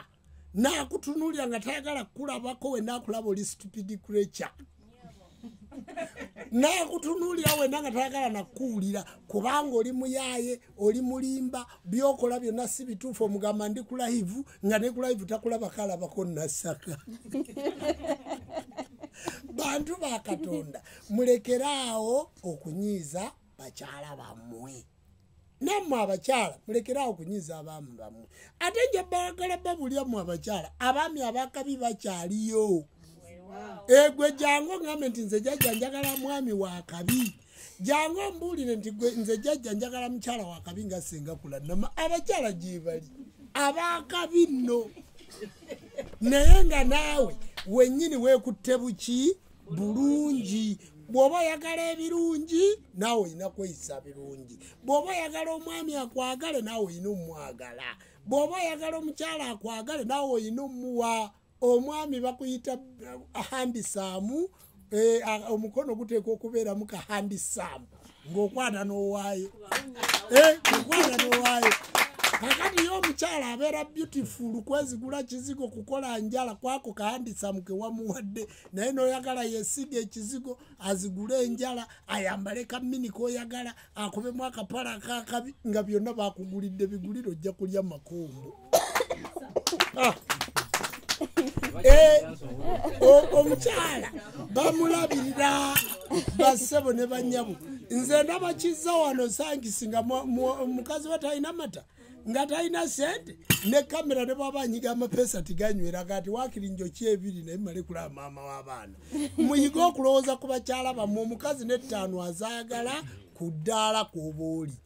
naakutunuulira nga tayagala kukulabako we naakulaba oli stupid creature. Naakutunuulira wena nga tayagala nakuwulira kubanga oli muyaaye, oli mulimba, byokola byonna si bituufu. Omugamba ndi ku live nga ne ku live takulaba kalabako nasaka. Bantu ba Katonda mulekeraawo okunyiiza bakyala bammwe. Nammwe abakyala mulekeraawo okunyiiza abaami bammwe. Ate nje baagala babulya mu abakyala abaami abakabi bakyaliyo. Egwe jango ngambe nti nze jjajja njagala mwami wa kabi. Jango mbuulire nti nze jjajja njagala mukyala wa kabi nga singa kulanama. Abakyala gyebali abakabi nno. Naye nga naawe wennyini weekutte buki bulungi. Bw'oba oyagala ebirungi naawe olina kweyisa birungi. Bw'oba oyagala omwami akwagale naawe olina omwagala. bw'oba oyagala omukyala akwagale nawe oyina omuwa omwami bakuyita handisaamu omukono guteeka okubeeramu ka handisaamu ng'okwana n'owaayo okwana n'owaayo kakati yo omukyala abeera beautiful kwezigula kizigo kukola njala kwako kahandisaamu ke wamuwadde naye n'oyagala yeesiga ekizigo azigule enjala ayambale kamini k'oyagala akubemu akapala akakabi nga byonna baakugulidde bigulire ojja kulya makombo omukyala bamulabirira bassebo ne banyabu nze ndaba kizza wano sangisi nga omukazi we talina mata nga talina sente ne kamera ne bwaba anyiga amapeesa tiganywera kati waakiri njoki ebiri naye male kulaba maama w'abaana muyiga okulowooza ku bakyala bammwe omukazi n'ettaano azaagala ku ddaala kw'oba oli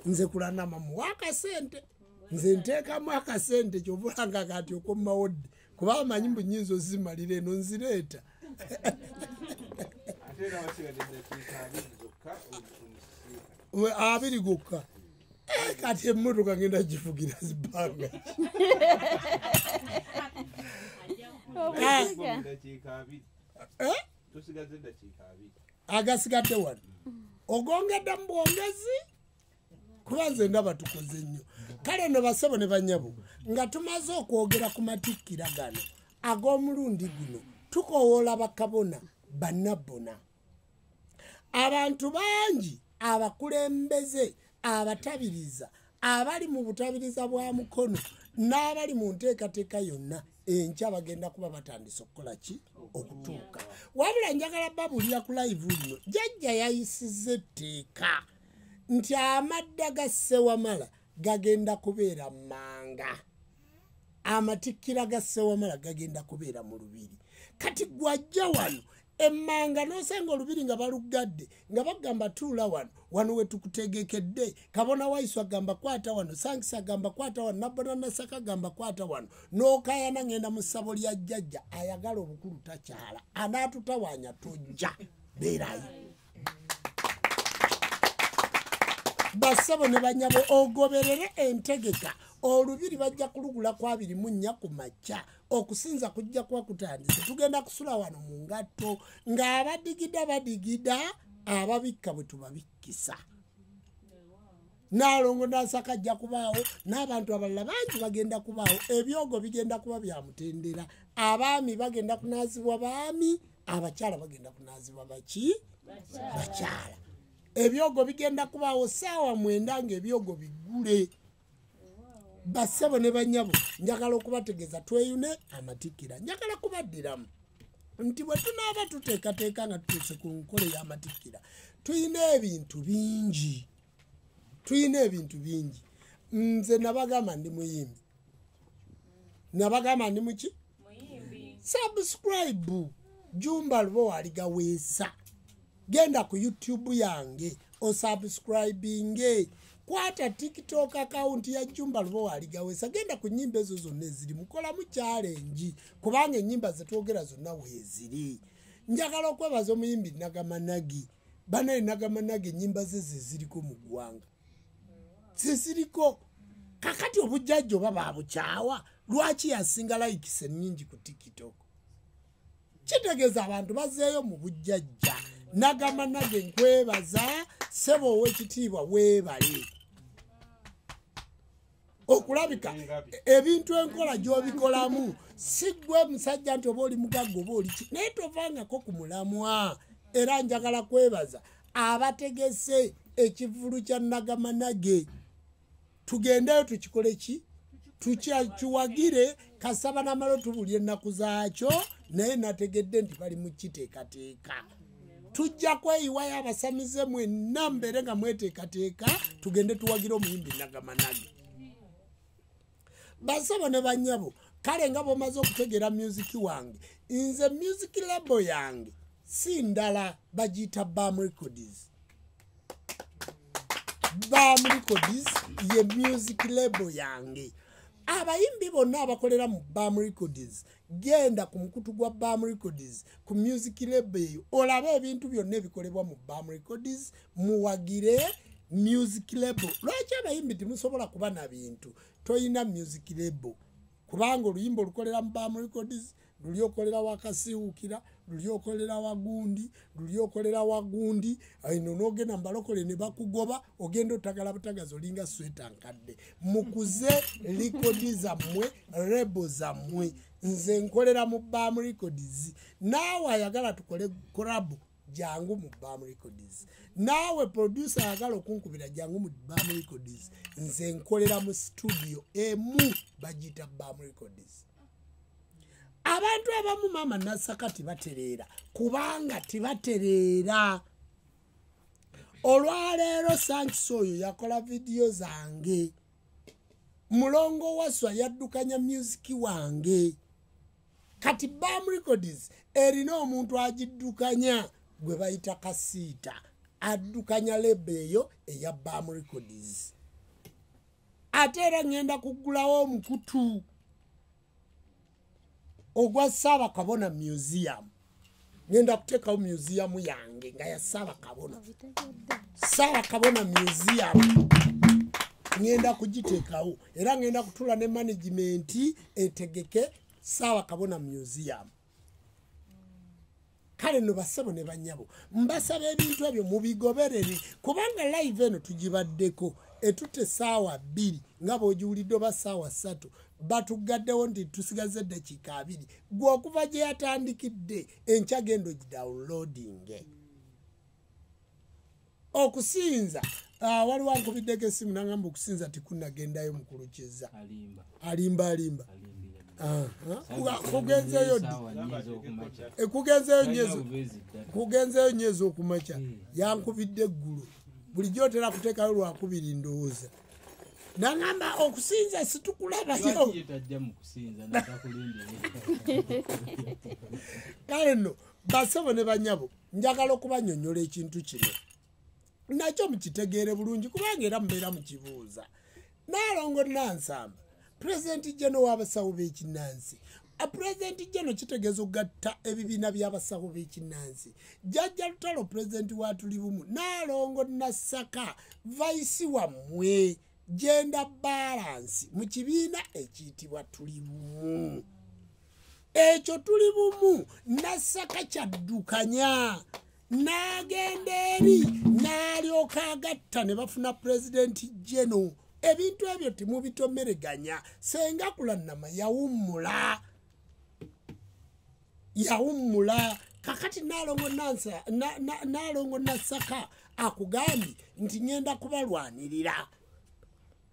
nze kulanama muwa akasente nze nteekamu akasente kyovulanga kati okomawodde kuba amanyi mbu nnyinza ozimalira eno nzireeta abiri gokka kati emmotoka ngenda givugira zibbanga agasigadde wano ogongedde mu bwongezi kuba nze ndaba tukoze nnyo kale no basebo ne banyabo nga tumaze okwogera ku matikkira gano ag'omulundi guno tukowoola bakabona bannabona abantu bangi abakulembeze abatabiriza abali mu butabiriza bwa mukono n'abali mu nteekateeka yonna enkya bagenda kuba batandise okukola ki okutuuka wabula njagala babulira ku live lino jjajja yayisizza etteeka nti amadda ga Ssewamala gagenda kubeera manga amatikkira ga Ssewamala gagenda kubeera mu Lubiri kati gwajja wano emmanga n'osanga Olubiri nga balugadde nga bagamba tuula wano we tukutegekedde kabona Waiswa gamba kwata wano Sangisa agamba kwata wano Nabbona Nasaka agamba kwata wano n'okayana ngenda mu ssabo lya jjajja ayagala obukulu takyala anaatutawaanya tojja beerayo bassebo ne banyabo ogoberere entegeka Olubiri bajja kulugula kwa 24 ku makya okusinza kujja kuba kutandise tugenda kusula wano mu ngatto ng'abadigida badigida ababikka bwe tubabikkisa Naalongo Nasaka ajja kubaawo n'abantu abalala bangi bagenda kubaawo ebyogo bigenda kuba bya mutendera abaami bagenda kunaazibwa baami abakyala bagenda kunaazibwa baki bakyala ebyogo bigenda kubaawo ssaawa 9 ng'ebyogo bigule bassebo ne banyabo njagala okubategeeza tweyune amatikkira njagala kubaddiramu nti bwe tunaaba tuteekateeka nga tutuuse ku nkole y'amatikkira tuyina ebintu bingi nze nabagamba ndi muyimbi nabagamba ndi muki subscribe Jumba Lubowa aligaweesa genda ku YouTube yange osubscribinge kwata TikTok account ya Jumba Lubowa aligaweesa genda ku nnyimba ezo zonna eziri mukola mu challenge kubanga ennyimba zetwogera zonna weeziri njagala okwebaza omuyimbi Nagamanagi bana Nagamanagi ennyimba ze ziriko mu ggwanga ziriko kakati obujjajja baba abukyawa lwaki yasinga likes ennyingi ku TikTok kitegeeza abantu bazeeyo mu bujjajja Nagamanagi nkwebaza ssebo ow'ekitiibwa weebale okulabika ebintu enkola gy'obikolamu si ggwe musajja nti oba oli mugagga oba oli ki naye tovangako ku mulamwa era njagala kwebaza abategese ekivulu kya Nagamanagi tugendeyo tukikole ki tukiwagire kasaba namalo tubulye ennaku zaakyo naye nategedde nti bali mu kiteekateeka tujja kweyiwayo abasamize mwenna mbeere nga mweteekateeka tugende tuwagira omuyimbi Nagamanagi bassebo ne banyabo kale nga bw'omaze okutegeera music wange nze music label yange si ndala bagiyita Bam Records Bam Records ye music label yange abayimbi bonna abakolera mu Bam Records genda ku mukutu gwa Bam Records ku music label olabe ebintu byonna ebikolebwa mu Bam Records muwagire music label. Lwaki abayimbi temusobola kuba na bintu toyina music label kubanga oluyimba olukolera mu Bam Records luli okolera wakasiwukira luli okolera wagundi luli okolera wagundi ayino nogenda mbalokole ne bakugoba ogenda otagala butagazo linga sweta nkadde mukuze records zammwe label zammwe nze nkolera mu Bam Records naawe ayagala tukole collab jangu mu Bam Records naawe producer ayagala okunkubira jangu mu Bam Records nze nkolera mu studio emu bagita Bam Records. Abantu abamu mama Nasaka tibatereera kubanga tibatereera olwaleero Sankis oyo yakola video zange mulongo waswa yaddukanya music wange kati Bam Records erina omuntu agiddukanya gwe bayita Kasiita addukanya label eyo eya Bam Records ate era ngenda kugulawo omukutu ogwa Ssaabakabona museum ngenda kuteekawo museum yange nga ya Ssaabakabona museum ngenda kugiteekawo era ngenda kutula ne management etegeke Ssaabakabona museum. Kale no basabo ne banyabo mbasaba ebintu ebyo mubigoberere kubanga live eno tugibaddeko etute saawa 2 nga bojuulidde ba saawa 3 batugaddewo ndi tusigaze dakika 2 gwe okuva gye yatandikidde enkyagendo gidownloading okusinza waliwo ankubiddeko esimu nangamba okusinza tikunagendayo mukulukiza alimba kugenzeyo nyezo okumaca yankubidde eggulu bulijjo otera kuteekayo lwakubiri ndowooza nangamba okusinza situkulabayo kale nno basabo ne banyabo njagala okubanyonnyola ekintu kino nakyo mukitegeere bulungi kubanga era mubeera mukibuuza. Naalongo Nansamba President General w'abasawo b'ekinnansi President General kitegeeza okugatta ebibiina by'abasawo b'ekinnansi Jjajja Lutalo President wa Tuli Bumu Naalongo Nasaka Vice wammwe gender balance mu kibiina ekiyitibwa Tuli Bumu ekyo Tuli Bumu Nasaka kyaddukanya n'agenda eri n'alyoka agatta ne bafuna President General ebintu ebyo temubitomereganya senga kulannama yawummula kakati Naalongo Nasaka akugambye nti ngenda kubalwanirira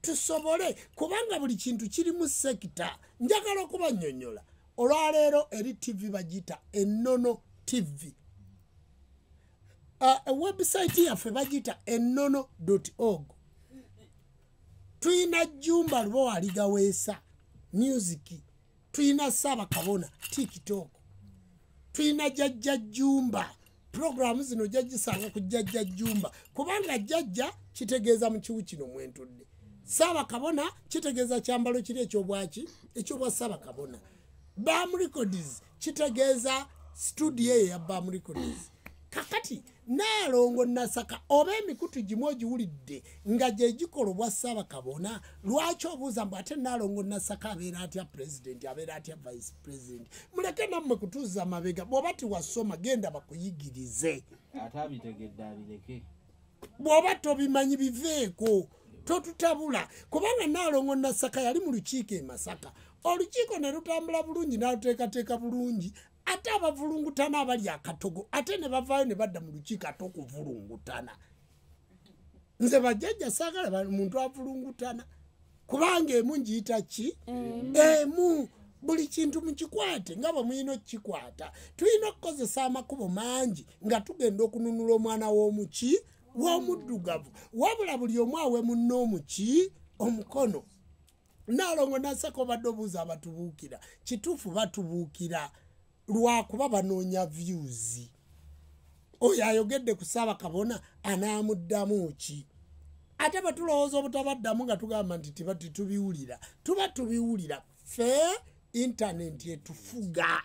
tusobole kubanga buli kintu kiri mu sekita njagala okubannyonnyola olwaleero eri TV bagita Ennono TV website yaffe bagita ennono.org tuyina Jumba Lubo aligaweesa music tuyina Ssaabakabona TikTok tuyina Jjajja Jumba program zino jjajjisanga ku Jjajja Jumba kubanga jjajja kitegeeza mu kiwu kino mwentudde Ssaabakabona kitegeeza kyambalo kiri ekyobwaki ekyobwa Ssaabakabona Bam Records kitegeeza studio ya Bam Records kakati Naalongo Nasaka oba emikutu gimu ogiwulidde nga gye gikolobwa Ssaabakabona lwaki obuuza mbu ate Naalongo Nasaka abeera atya president abeera atya vice president muleke nammwe kutuuza amabega bw'oba tiwasoma genda bakuyigirize ate abitegedde abireke bw'oba tobimanyi biveeko totutabula kubanga Naalongo Nasaka yali mu lukiiko e Masaka olukiiko ne lutambula bulungi n'aluteekateeka bulungi ate abavulungutana abali akatogo ate ne bavaayo ne badda mu lukiiko ate okuvulungutana nze bajjajja saagala muntu avulungutana kubanga emu ngiyita ki emu buli kintu mukikwate nga bwe muyina okukikwata tulina okukozesa amakubo mangi nga tugenda okununula omwana w'omuki w'omuddugavu wabula buli omu awe munno omuki omukono Naalongo Nasaka obadde obuuza abatubuukira kituufu batubuukira lwakuba banoonya views oyo ayogedde ku Ssaabakabona anaamuddamu ki ate batulowooza obutabaddamu nga tugamba nti tubiwulira tuba tubiwulira fe internet yetufuga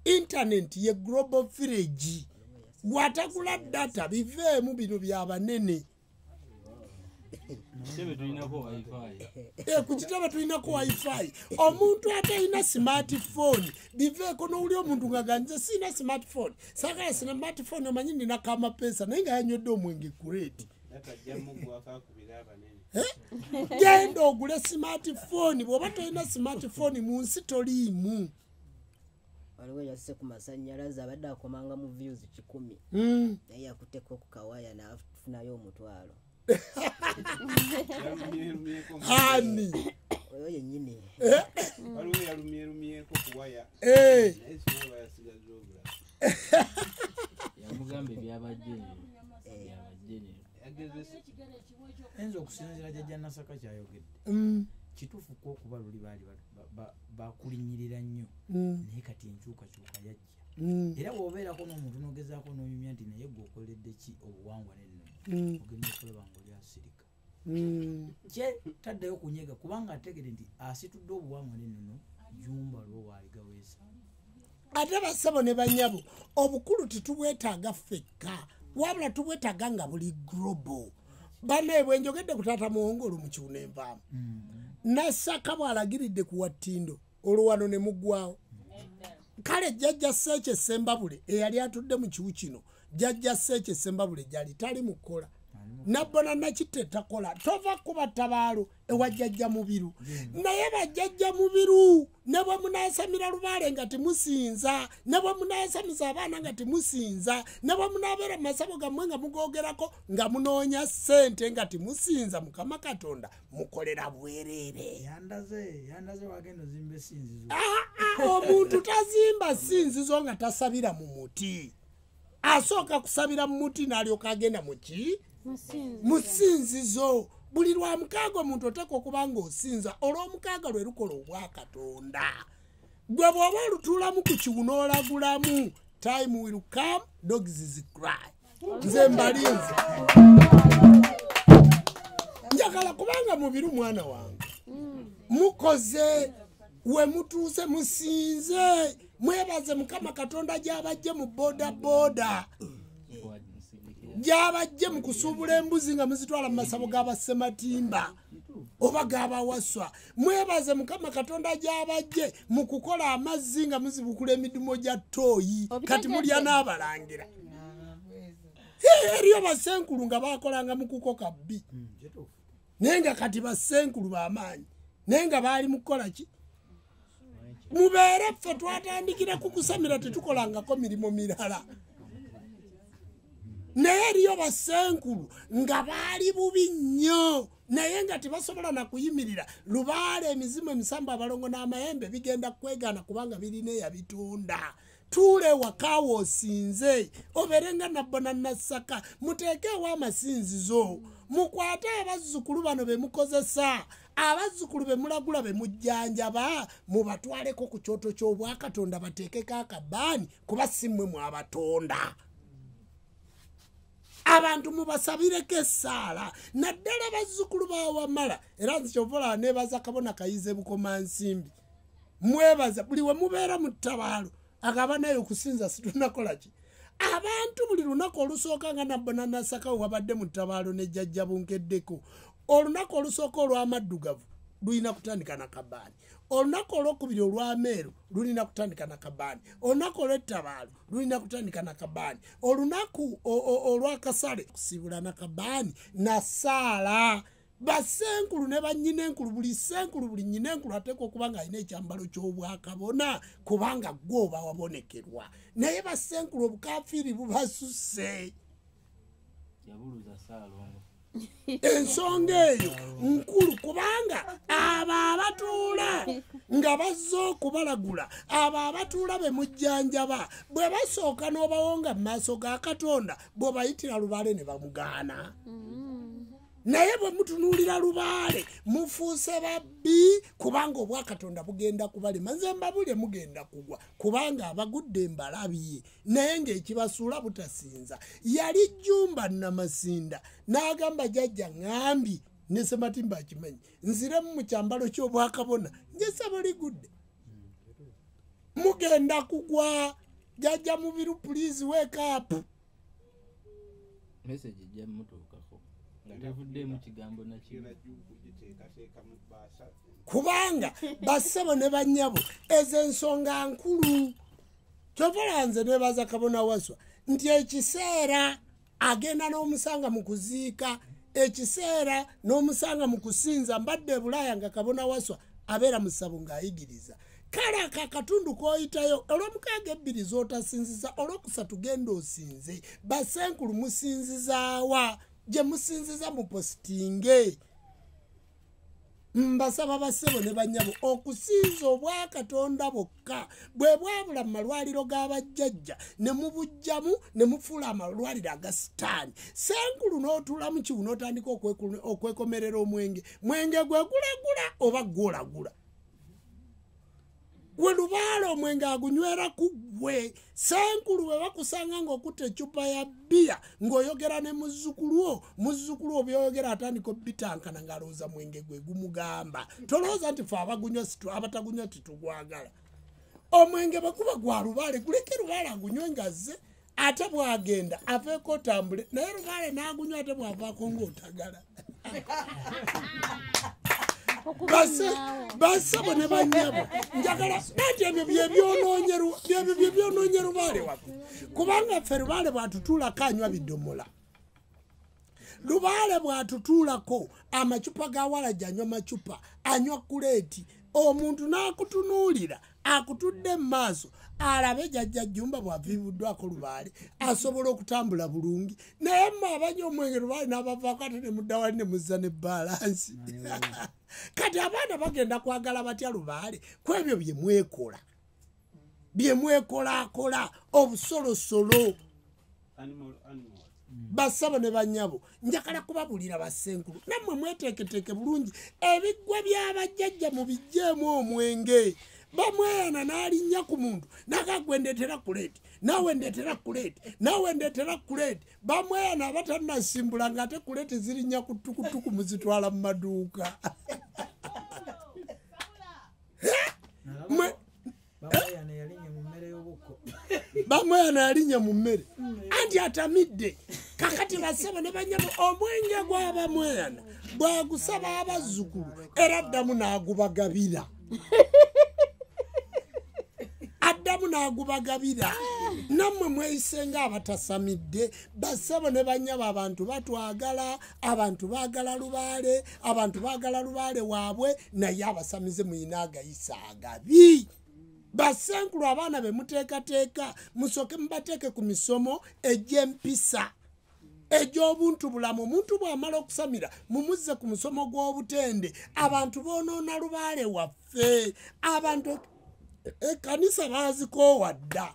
internet ye global village bw'atagula data biveemu bino bya banene Kitebe tulinako wifi. Ku kitebe tulinako wifi. Omuntu atalina smartphone biveeko n'oli omuntu ng'aganze sina smartphone. Sagala sina smartphone omanyi nina kamapesa naye nga yanywedde omwenge kureti. Genda ogule smartphone bw'oba tolina smartphone mu nsi toliimu. Waliwo yasse ku masannyalaze abadde akomanga mu views 10 naye yakutteko ku kawaya n'afunayo omutwalo. Ani oyo yennyini waliwo yalumyerumyeko ku waya Yamugambe byabajje enzo okusinziira jjajja Nasaka kyayogedde kituufu ko okuba luli baali bakulinyirira nnyo naye kati enkyukakyuka yajja era bw'obeerako n'omuntu n'ogezaako n'onyumya nti naye gwe okoledde ki obuwangwa n'ennono ogenda okulaba ng'oli asirika kye taddayo kunyega kubanga ategere nti asitudde obuwangwa n'ennono jjumba lwo waaligaweesa. Ate bassebo ne bannyabo obukulu titubwetaaga ffekka wabula tubwetaaga nga buli global. Banaye bwe njogedde ku taata Muwongolo mu Kiwuna Envaamu Nasaka bw'alagiridde ku Wattindo olwo wano ne muggwawo. Kale jjajja Sseekye Ssembabule eyali atudde mu kiwu kino jjajja Sseekye Ssembabule gyali tali mu kkola nabbona Nakitte takola tova kuba Tabaalo ewa jjajja Mubiru naye bajjajja Mubiru ne bwe munaasamira Lubaale nga temusinza ne bwe munaasamiza abaana nga temusinza ne bwe munaabeera mu masabo gammwe nga mugoogerako nga munoonya ssente nga temusinza Mukama Katonda mukolera bwereere. yandaze wagenda ozimba essinzizo. Omuntu tazimba ssinzizo nga tasabira mu muti asooka kusabira mu muti n'alyoka agenda mu ki mu ssinzizo. Buli lwa mukaaga omuntu oteeka okuba ng'osinza olw'omukaaga lwe lukola obwakatonda. Gwe bw'oba olutuulamu ku kiwuna olagulamu time will come dogs cry. Nze mbalinze njagala kubanga Mubiru mwana wange mukoze we mutuuse musinze mwebaze Mukama Katonda gy'abajje mu boda gy'abajje mu kusuubula embuzi nga muzitwala mu masabo g'abassematimba oba g'abawaswa. Mwebaze Mukama Katonda gy'abajje mu kukola amazzi nga muzibukula emidumo gya ttooyi kati mulya n'abalangira. Eriyo bassenkulu nga baakolanga mu kukoka bbi naye nga kati bassenkulu b'amaanyi naye nga baali mu kukola ki? Mubeere ffe twatandikira ku kusamira tetukolangako mirimu mirala. Naye eriyo bassenkulu nga baali bubi nnyo naye nga tebasobola na kuyimirira. Lubaale emizimu emisambu abalongo n'amayembe bigenda kwegana kubanga birina eyabitunda. Tuule wakaawo osinze obeere nga Nabbona Nasaka muteekeewo amasinzizo mukwate abazzukulu bano be mukozesa abazzukulu be mulagula be mujjanjaba mubatwaleko ku kyoto ky'obwakatonda bateekeko akabaani kuba si mmwe mwabatonda. Abantu mubasabireko essaala naddala bazzukulu bawamala era nzi kyovola neebaza Kabona Kayize Bukomansimbi mwebaza buli we mubeera mu Tabaalo agaba naye okusinza situnakola ki. Abantu buli lunaku olusooka nga Nabbona Nasaka wabadde mu Tabaalo ne jjajja Bunkeddeko olunaku olusooka olw'amaddugavu lulina kutandika na kabaani olunaku olwokubiri olw'ameeru lulina kutandika na kabaani olunaku olw'ettabaalo lulina kutandika na kabaani olunaku olw'akasale kusibula na kabaani na saala. Bassenkulu ne bannyina buli ssenkulu buli nnyina enkulu ateekwa okuba ng'alina ekyambalo ky'obwakabona kubanga gwe oba wabonekerwa naye bassenkulu obukaafiiri bubasusse. Yabuluza Ssaalongo. Ensonga eyo nkulu kubanga abo abatuula nga bazze okubalagula abo abatuula be mujjanjaba bwe basooka n'obawonga mu maaso ga Katonda bwe bayitira Lubaale ne bamugaana. Naye bwe mutunuulira Lubaale mufuuse babbi kubanga obwakatonda bugenda kubalema. Nze mbabulye mugenda kugwa kubanga abagudde embalabye naye ng'ekibasuula butasinza. Yali Jjumba Namasinda n'agamba jjajja ŋŋambi ne Ssematimba akimanyi nziremu mu kyambalo ky'obwakabona nje ssabo ligudde mugenda kugwa. Jjajja Mubiru please wake up. Message ejja mutuukako. nga tevuddemu kigambo nakimu giteekateeka mu bbaasa kubanga bassebo ne bannyabo ezo ensonga nkulu kyova nze nebaza Kabona Waswa nti ekiseera agenda n'omusanga mu kuziika ekiseera n'omusanga mu kusinza mbadde Bulaaya nga Kabona Waswa abeera mu ssabo ng'ayigiriza kale akatundu k'oyitayo olw'omukaaga ebbiri z'otasinziza olw'okusatu genda osinze basenkulu musinzizaawa gye musinziza mu positinge mbasaba bassebo ne bannyabo okusinza obwakatonda bwokka bwe bwabula mu malwaliro g'abajjajja ne mubujjamu ne mufuula amalwaliro agasitaani senkulu n'otuula mu kiwu n'otandika okwekomerera omwenge mwenge gwe gulagula oba gwolagula we Lubaale omwenge agunywera ku ggwe senkulu we bakusanga ng'okutta ecupa ya bbiya ng'oyogera ne muzzukulu byoyogera atandika obbitankana ng'alowooza mwenge gwe gumugamba tolowooza nti fe abatagunywa titugwagala omwenge bwe guba gwa Lubaale guleke Lubaale agunywe ngazze ate bw'agenda aveeko otambule naye Lubaale n'agunywa ate bw'avaako ng'otagala bassebo ne bannyabo njagala nati ebyo byebyonoonye Lubaale waffe kubanga ffe Lubaale bw'atutuulako anywa bidomola Lubaale bw'atutuulako amacupa ga Walagi anywa macupa anywa kuleeti omuntu n'akutunuulira akutudde mu maaso alabe jjajja Jjumba bw'aviibuddwako Lubaale asobola okutambula bulungi naye mma abanywa omwenge Lubaale n'abavaako ate ne mudda wali ne muzza ne baalansi kati abaana bagenda kwagala batya Lubaale ku ebyo bye mwekolakola obusolosolo bassebo ne bannyabo njagala kubabulira bassenkulu nammwe mweteeketeeke bulungi ebiggwa by'abajjajja mu bijjeemu omwenge bamweyana n'alinnya ku muntu nakagwe ndeetera kuleeti nawe ndeetera kuleeti nawe ndeetera kuleeti bamweyana abatannasimbula ng'ate kuleeti zirinnya ku tukutuku muzitwala mu maduuka bamweyana yalinnya mu mmere anti atamidde kakati bassebo ne bannyabo omwenge gw'abamweyana bwagusaba abazzukulu era addamu n'agubagabira nammwe mweyisenga abatasamidde bassebo ne bannyabo abantu batwagala abantu baagala Lubaale abantu baagala Lubaale waabwe naye abasamize muyina agayisa agabi bassenkulu abaana be muteekateeka musooke mubateeke ku misomo egy'empisa egy'obuntu bulamu omuntu bw'amala okusamira mumuzze ku musomo gw'obutende abantu boonoona Lubaale waffe abantu ekkanisa baazikoowadda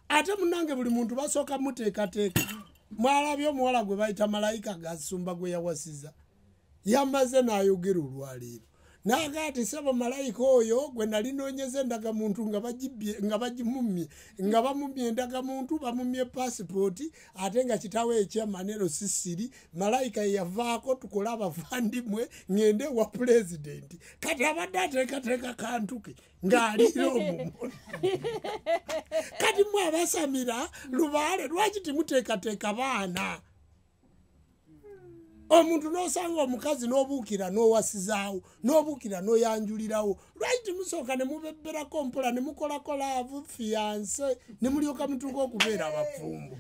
ate munange buli muntu basooka muteekateeka mwalabye omuwala gwe bayita malayika gasumba gwe yawasiza yamaze n'ayogera olwaleero naga ati sebo malayika oyo gwe nali noonyeza endagamuntu nga bagimumye nga bamumye endagamuntu bamumye paasipooti ate nga kitawe ekyamanero sisiri malayika yavaako tukola abavandimwe ngende wa pulezidenti kati abadde ateekateeka kantu ke ng'aliira omumuli kati mwe abasamira Lubaale lwaki timuteekateeka baana omuntu n'osanga omukazi n'obuukira n'owasizaawo n'obuukira n'oyanjulirawo lwaki timusooka ne mubebberako mpola ne mukolako laavu fiyanse ne mulyoka mutuuka okubeera abafumbo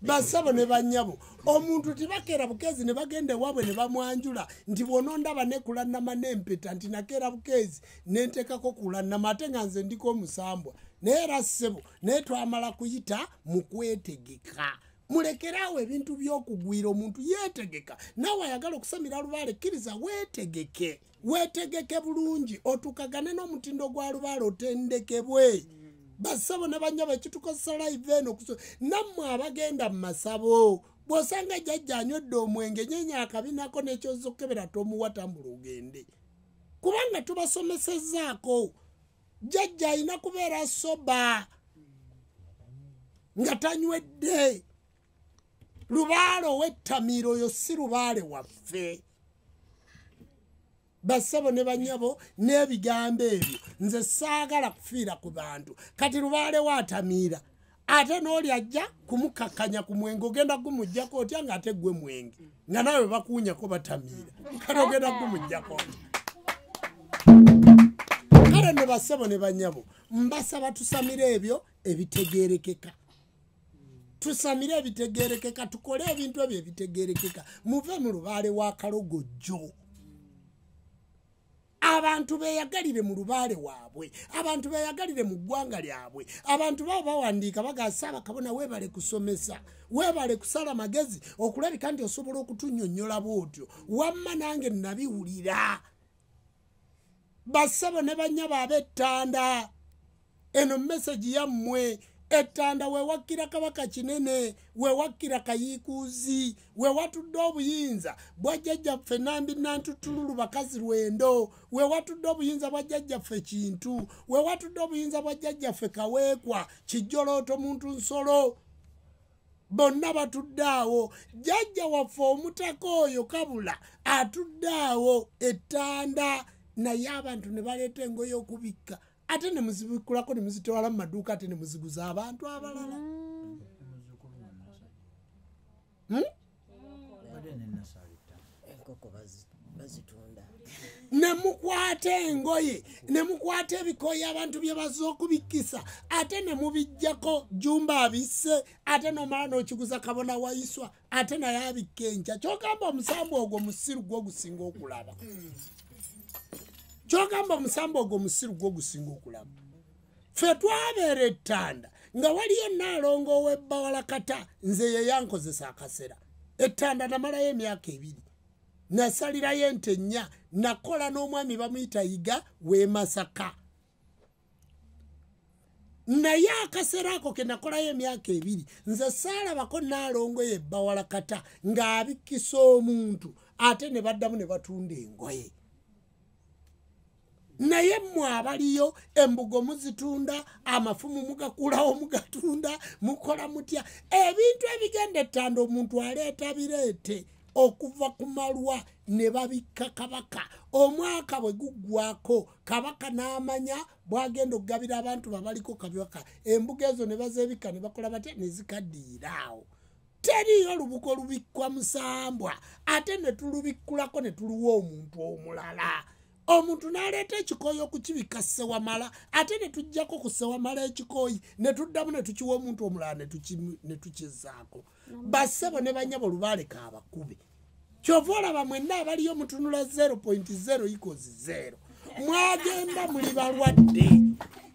bassebo ne bannyabo omuntu tibakeera bukeezi ne bagenda ewaabwe ne bamwanjula nti bw'onoondaba nekulannama n'empeta nti nakeera bukeezi nenteekako kulannama ate nga nze ndiko omusambwa naye era ssebo naye twamala kuyita mu kwetegeka mulekerawo ebintu by'okugwira omuntu yeetegeka naawe ayagala okusamira Lubaale kkiriza weetegeke bulungi otukagane n'omutindo gwa Lubaale otendekebwe bassebo ne bannyabo ekitukozesa live eno nammwe abagenda mu masabo bw'osanga jjajja anywedde omwenge nyenya akabinako n'ekyoza okukebera tomuwa tambula ogende kubanga tubasomesezzaako jjajja alina kubeera soba nga tanywedde Lubaale ow'ettamiiro oyo si Lubaale waffe bassebo ne banyabo n'ebigambo ebyo nze saagala kufiira ku bantu kati Lubaale waatamiira ate n'oli ajja kumukkakkanya ku mwenge ogenda gumujjako otya ng'ate gwe mwenge nga nawe bakuunyako batamiira kati ogenda gumujjako kale ne bassebo ne banyabo mbasaba tusamire ebyo ebitegeerekeka tusamire ebitegeerekeka tukole ebintu ebyo ebitegeerekeka muve mu Lubaale wa Kalogojjo abantu beyagalire mu Lubaale waabwe abantu beyagalire mu ggwanga lyabwe abantu baba bawandiika bagasa bakabona weebale kusomesa weebale kusala magezi okulabika nti osobola okutunnyonnyola bwotyo wamma nange nabiwulira bassebo ne banyabo ab'ettanda eno message yammwe ettanda wewakkira Kabaka Kinene wewakkira Kayiikuuzi wewatudde obuyinza bwajjajjaffe Nambi Nantutululu bakazi Lwendo wewatudde obuyinza bwajjajjaffe Kintu wewatudde obuyinza bwajjajjaffe Kaweekwa Kijjolooto Muntu Nsolo bonna batudde awo jjajja waffe Omutaka oyo Kabula atudde awo ettanda naye abantu ne baleeta engoye okubikka ate ne muzibikkulako ne muzitwala mu maduuka ate ne muziguza abantu abalala enkoko bazitunda ne mukwata engoye ne mukwata ebikoyi abantu bye bazza okubikkisa ate ne mubijjako Jumba abisse ate nomala n'okiguza Kabona Wayiswa ate naye abikka enkya kyogamba omusambo ogwo musiru gwo gusinga okulaba kyogamba omusambo ogwo musiru gwo gusinga okulaba ffe twabeera ettanda nga waliyo Naalongo ow'Ebbawalakata nze ye yankozesa akasera ettanda namalayo emyaka 2 nasalirayo ente 4 nakola n'omwami bamuyita Yiga w'e Masaka naye akasera ako ke nakolayo emyaka 2 nze saalabako Naalongo y'Ebbawalakata ng'abikkisa omuntu ate ne baddamu ne batunda engoye naye mmwe abaliyo embugo muzitunda amafumu mugakulawo mugatunda mukola mutya ebintu ebigenda ettanda omuntu aleeta bireete okuva ku malwa ne babikka Kabaka omwaka bwe guggwako Kabaka n'amanya bwagenda okugabira abantu babaliko Kabaka embuga ezo ne bazeebika ne bakola batya ne zikaddiiraawo teriyo lubugo lubikkwa Musambwa ate ne tulubikkulako ne tuluwa omuntu omulala omuntu n'aleeta ekikoyi okukibika Ssewamala ate ne tujjako ku Ssewamala ekikoyi ne tuddamu ne tukiwa omuntu omulala ne tukizaako bassebo ne banyabo Lubaale kaabakube kyova olaba mwenna abaliyo mutunula 0.0 mwagenda muli balwadde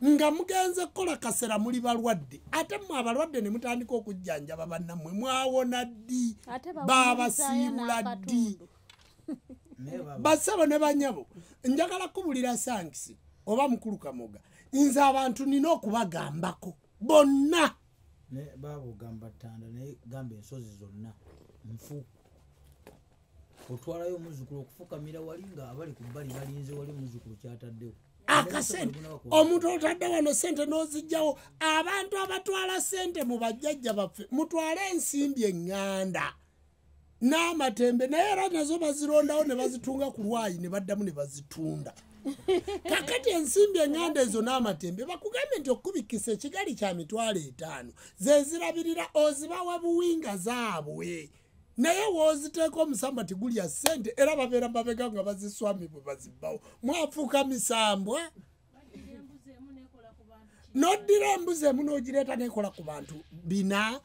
nga mugenze kukola kasera muli balwadde ate mmwe abalwadde ne mutandika okujjanjaba bannammwe mwawona ddi baabasiibula ddi bassebo ne banyabo njagala kubulira Sangisi oba Mukulu Kamoga nze abantu nina okubagambako bonna ne baabo gamba ttanda naye gamba ensozi zonna nfu otwalayo omuzukulu okufukamira wali nga abali ku bbali balinze wali omuzukulu kyataddewo akasente omuntu otadde wano sente n'ozijjawo abantu abatwala sente mu bajjajja baffe mutwale ensimbi eŋŋanda n'amatembe naye era nazo bazirondawo ne bazitunga ku lwayi ne baddamu ne bazitunda kakati ensimbi eŋŋanda ezo n'amatembe bakugambye nti okubikkisa ekigali kya $5,000 ze zirabirira ozibawa buwinga zaabwe naye wooziteeka omusamba tigulya ssente era babeera mabega nga baziswami bwe bazibbawo mwafuuka misambwa n'oddira embuzi emu n'ogireeta neekola ku bantu 4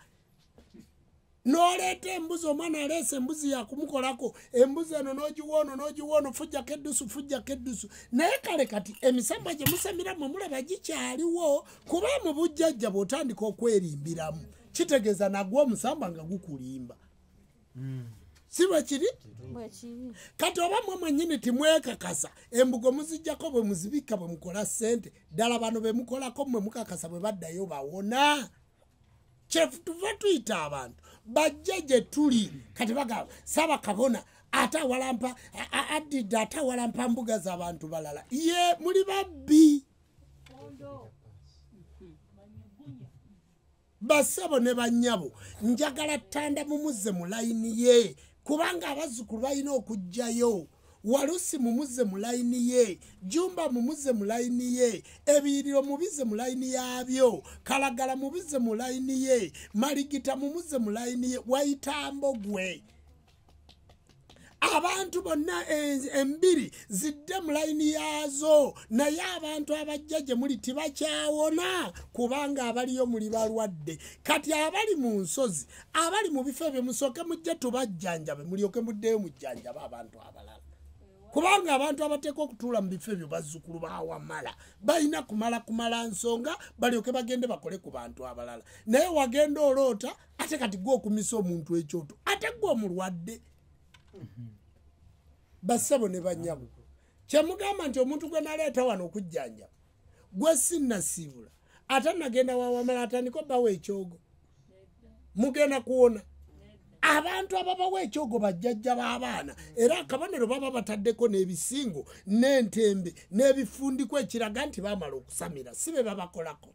n'oleeta embuzi omwana aleese embuzi yakumukolako embuzi eno n'ogiwoono fujjako eddusu naye kale kati emisamba gye musamira mwe mulaba gikyaliwo kuba mu bujjajja bw'otandika okwerimbiramu kitegeeza nagwa omusamba nga gukulimba si bwe kiri kati oba mwe mwennyini timwekakasa embugo muzijjako bwe muzibikka bwe mukola ssente ddala bano be mukolako mmwe mukakasa bwe baddayo bawona kyetuva tuyita abantu bajja gye tuli kati bagamba Ssaabakabona atawalampa addidde atawalampa mbuga z'abantu balala ye muli babbi bassebo ne bannyabo njagala ttanda mumuzze mu layini ye kubanga abazzukulu balina okujjayo Walusi mumuze mu layini ye, Jumba mumuze mu layini ye, Ebiriro mubize mu layini yabyo, Kalagala mubize mu layini ye, Maligita mumuze mu layini ye, Waitambo gwe. Abantu bonna embiri zidde mu layini yazo, naye abantu abajjaje muli tibakyawona kubanga abaliyo muli balwadde. Kati abali mu nsozi, abali mu bifo ebyo musooke mujje tubajjanjabe, mulyoke muddeyo mujjanjabe abantu abalala. Kubanga abantu abateeka okutuula mu bifo ebyo bazzukulu baawamala, balina kumala nsonga balyoke bagende bakole ku bantu abalala. Naye wagenda oloota ate kati gwe okumisa omuntu ekyoto, ate gwe omulwadde. Basabo ne banyabo. Kyemugamba nti omuntu gwe naleeta wano okujjanja. Gwe sinnasiibula. Ate nagenda wawamala atandika bawa ekyogo. Mugenda kuwona. Abantu ababawa ekyogo bajjajja b'abaana. Era akabonero baba bataddeko n'ebisingo, n'entembe, n'ebifundiko ekiraga nti baamala okusamira. Si be babakolako.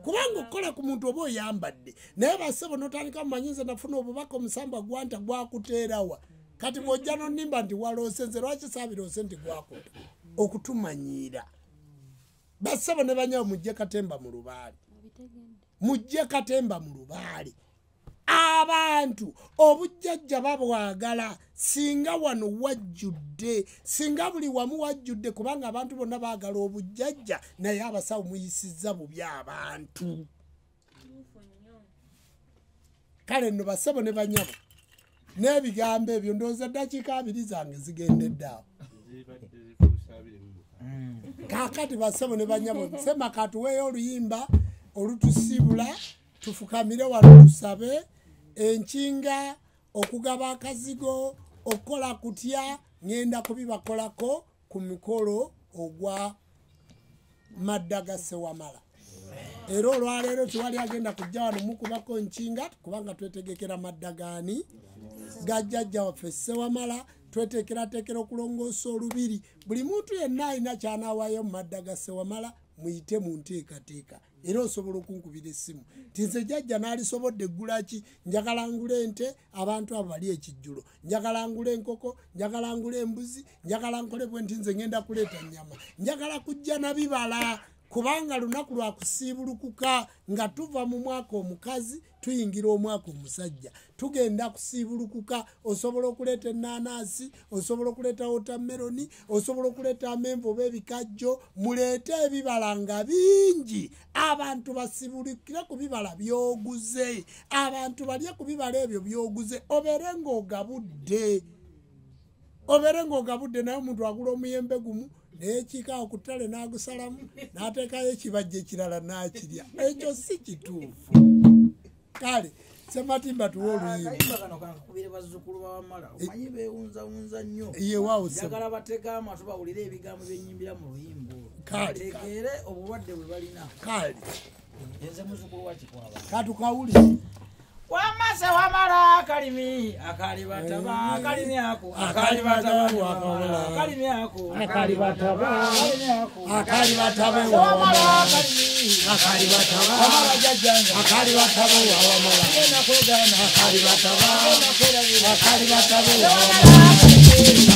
Kubanga okukola ku muntu oba oyambadde. Naye basabo n'otandika mumanyinze nafuna obubaka omusamba gwanta gwakuteerawa. Kati bw'ojja n'onnimba nti waloose nze lwaki saabiroose nti gwakuta okutumanyira. Basabo ne banyawo mujje Katemba mu Lubaale. Mujje Katemba mu Lubaale. Abantu obujjajja babwagala singa wano wajjudde, singa buli wamu wajjudde kubanga abantu bonna baagala obujjajja, naye abasawo muyisizza bubi abantu. Kale nno basabo ne banyabo. N'ebigambo ebyo ndowooza ddakiika 2 zange zigendedde awo. Kaakati basabo ne banyabo sema katuweeyo oluyimba olutusibula tufukamire wano tusabe enkinga okugaba akazigo okukola kutya ngenda kubibakolako ku mikolo ogwa Maddaga Ssewamala. Era olwaleero tewali agenda kujja wano mukubako nkinga kubanga twetegekera maddagaani gajjajja waffe Ssewamala, twetekeratekera okulongoosa olubiri. Buli muntu yenna alina ky'anaawaayo mu Maddaga Ssewamala muyite mu nteekateeka. Era osobola okunkubira essimu nti nze jjajja n'alisobodde eggulaki, njagala ngule ente abantu abo bali ekijjulo, njagala ngule enkoko, njagala ngule embuzi, njagala nkole bwe nti nze ngenda kuleeta nnyama, njagala kujja na bibala kubanga lunaku lwa kusiibulukuka nga tuva mu mwaka omukazi tuyingira omwaka omusajja. Tugenda kusiibulukuka, osobola okuleeta ennaanasi, osobola okuleeta wotameroni, osobola okuleeta amenvu oba ebikajjo, muleete ebibala nga bingi. Abantu basibulukire ku bibala byoguze, abantu balye ku bibala ebyo byoguze, obeere ng'ogabudde. Obeere ng'ogabudde naye omuntu agula omuyembe gumu n'ekikaawo ku ttale n'agusalamu n'ateekayo ekibajja ekirala n'akirya. Ekyo si kituufu. Kale Sematimba tuwa oluyimba. Akayimba kano kankubire bazzukulu b'Abamala. Omanyi beewunzawunza nnyo. Ye waawo njagala batega amatu bawulire ebigambo byenyimbira mu luyimba olwo. Bategeere obulwadde bwe balina. Kale Nze muzzukulu wa Kikwaba. Katukawulire. Wamase wamala akalimi akalibataba akalimi ako akalibataba akalimi ako Akalibataba akalimi ako akalibataba wamala akalimi akalibataba wamala jajjanga akalibataba wamala ngenda kwegana akalibataba ngenda kwerabira akalibataba wamala akalimi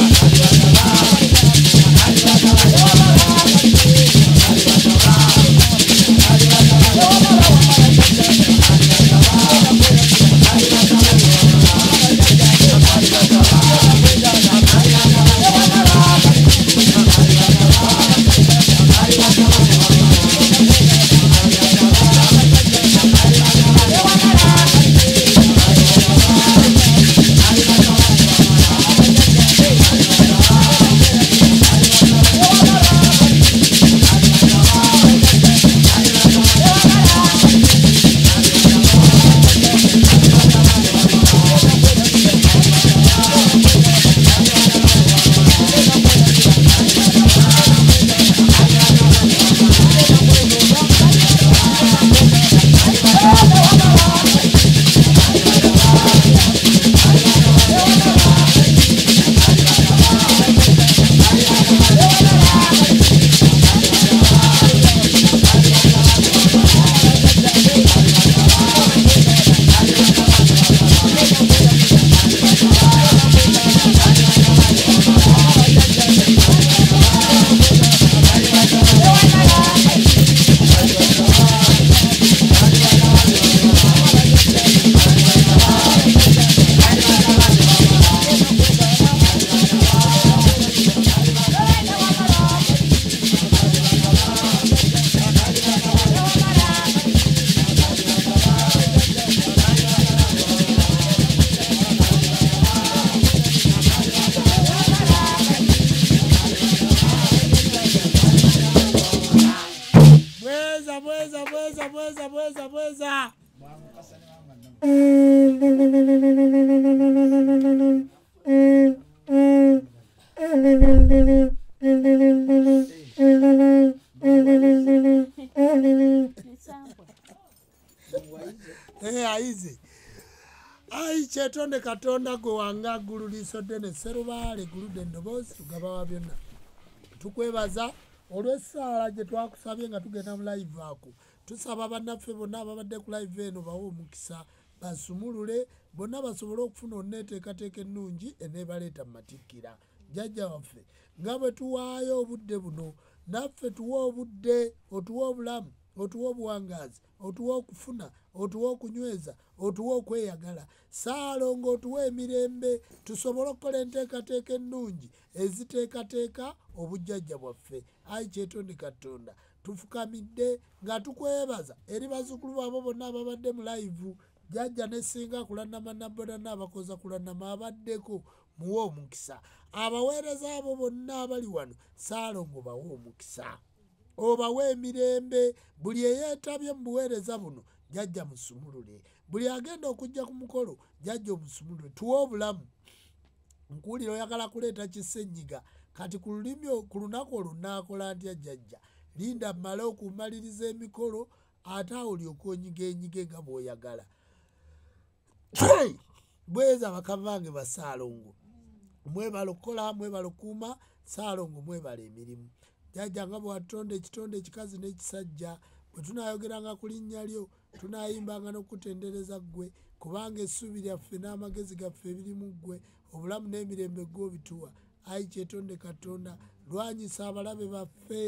bweza aize ai kyetonde katonda gwe wanga ggulu liisodde ne sserubaale guludde endoboozi tugabawa byonna tukwebaza olw'essaala gye twakusabye nga tugenda mu live ako tusaba bannaffe bonna ababadde ku live eno bawe omukisa basumulule bonna basobole okufuna onneeteekateeka ennungi eneebaleeta mu matikkira jjajja waffe nga bwe tuwaayo obudde buno naffe tuwe obudde otuwe obulamu otuwe obuwangaazi otuwe okufuna otuwe okunyweza otuwe okweyagala Ssaalongo otuwe emirembe tusobole okukola enteekateeka ennungi eziteekateeka obujjajja bwaffe ayi kyetonde katonda tufukamidde nga tukwebaza eri bazzukulu baabo bonna ababadde mu live jjajja ne singa kulannama nabboda n'abakoza kulannama abaddeko muwe omukisa abaweereza abo bonna abali wano Ssaalongo bawe omukisa obawe emirembe buli eyeetabye mu buweereza buno jjajja musumulule buli agenda okujja ku mukolo jjajja omusumulule tuwe obulamu nkuwulira oyagala kuleeta kisenyiga kati ku lunaku olwo naakola ntya jjajja linda mmale okumaliriza emikolo ate awo olyoka onyigenyige nga bw'oyagala bweza bakavange ba Ssaalongo mwebala okukola mwebala okuuma Ssaalongo mwebala emirimu jjajja nga bw'atonda ekitonde ekikazi n'ekisajja bwe tunaayogeranga ku linnya lyo tunaayimbanga n'okutendereza ggwe kubanga essuubi lyaffe n'amagezi gaffe ebiri mu ggwe obulamu n'emirembe gw'obituwa ayi kyetonde katonda lwanyisa abalabe baffe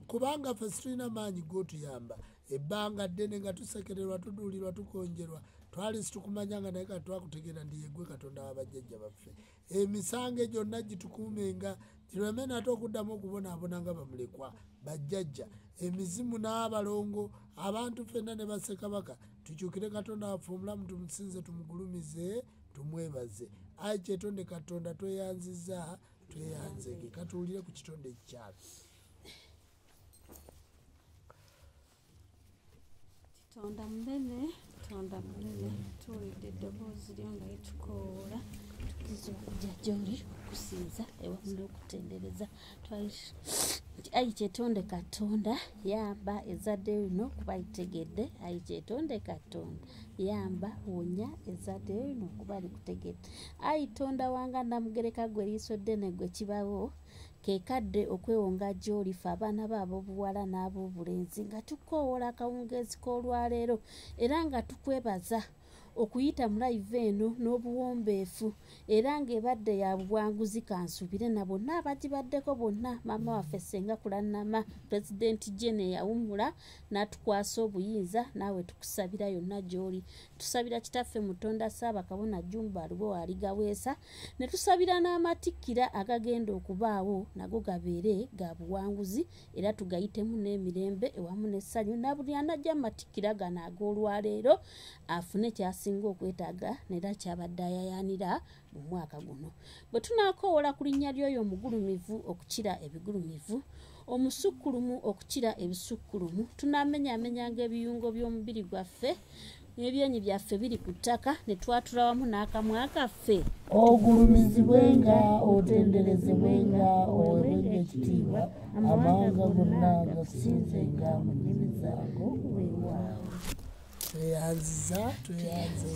kubanga ffe situlina maanyi g'otuyamba ebbanga ddene nga tusekererwa tuduulirwa tukonjerwa twali situkumanyanga naye kati twakutegeera ndi yeggwe katonda w'abajjajja baffe emisango gyonna gitukuumenga gireme nate okuddamu okubonaabona nga bamulekwa bajjajja emizimu n'abalongo abantu ffenna ne bassekabaka tukyukire katonda waffe omulamu tumusinze tumugulumize tumwebaze ayi kyetonde katonda tweyanziza tweyanzege katuwulire ku kitonde ekikyalo tonda munene tuwulidde eddoboozi lyo nga litukoola tukiza okujja gy'oli okusinza ewamu n'okutendereza nti ayi kyetonde katonda yamba ezzadde lino kuba litegedde ayi kyetonde katonda yamba wonya ezzadde lino kuba likutegedde ayi tonda wanga namugereka gwe liisodde ne gwe kibawo kekadde okwewonga gy'olifa abaana baabo obuwala n'ab'obulenzi nga tukoowola akawungeezi k'olwaleero era nga tukwebaza okuyita mu live eno n'obuwombeefu era ng'ebadde ya buwanguzi kansubire na bonna abagibaddeko bonna maama waffe Ssenga Kulannama pulezidenti Jene yawummula n'atukwasa obuyinza naawe tukusabira yonna gy'oli tusabira kitaffe Mutonda Ssaabakabona Jumba Lubo aligaweesa ne tusabira n'amatikkira agagenda okubaawo nago gabeere ga buwanguzi era tugayitemu n'emirembe ewamu n'essanyu na buli anajja amatikkira gano ag'olwaleero afune kyasinga okwetaaga nera kyabadde ayayaanira mu mwaka guno bwe tunaakoowola ku linnya ly'oyo omugulumivu okukira ebigulumivu omusukkulumu okukira ebisukkulumu tunaamenyaamenyanga ebiyungo by'omubiri gwaffe n'ebyenyi byaffe biri ku ttaka ne twatula wamu n'akamwa kaffe ogulumizibwenga otenderezebwenga oweebwenga ekitiibwa amawanga gonna gakusinzenga mu nnimi zaago weewaawo tweyanziza tweyanze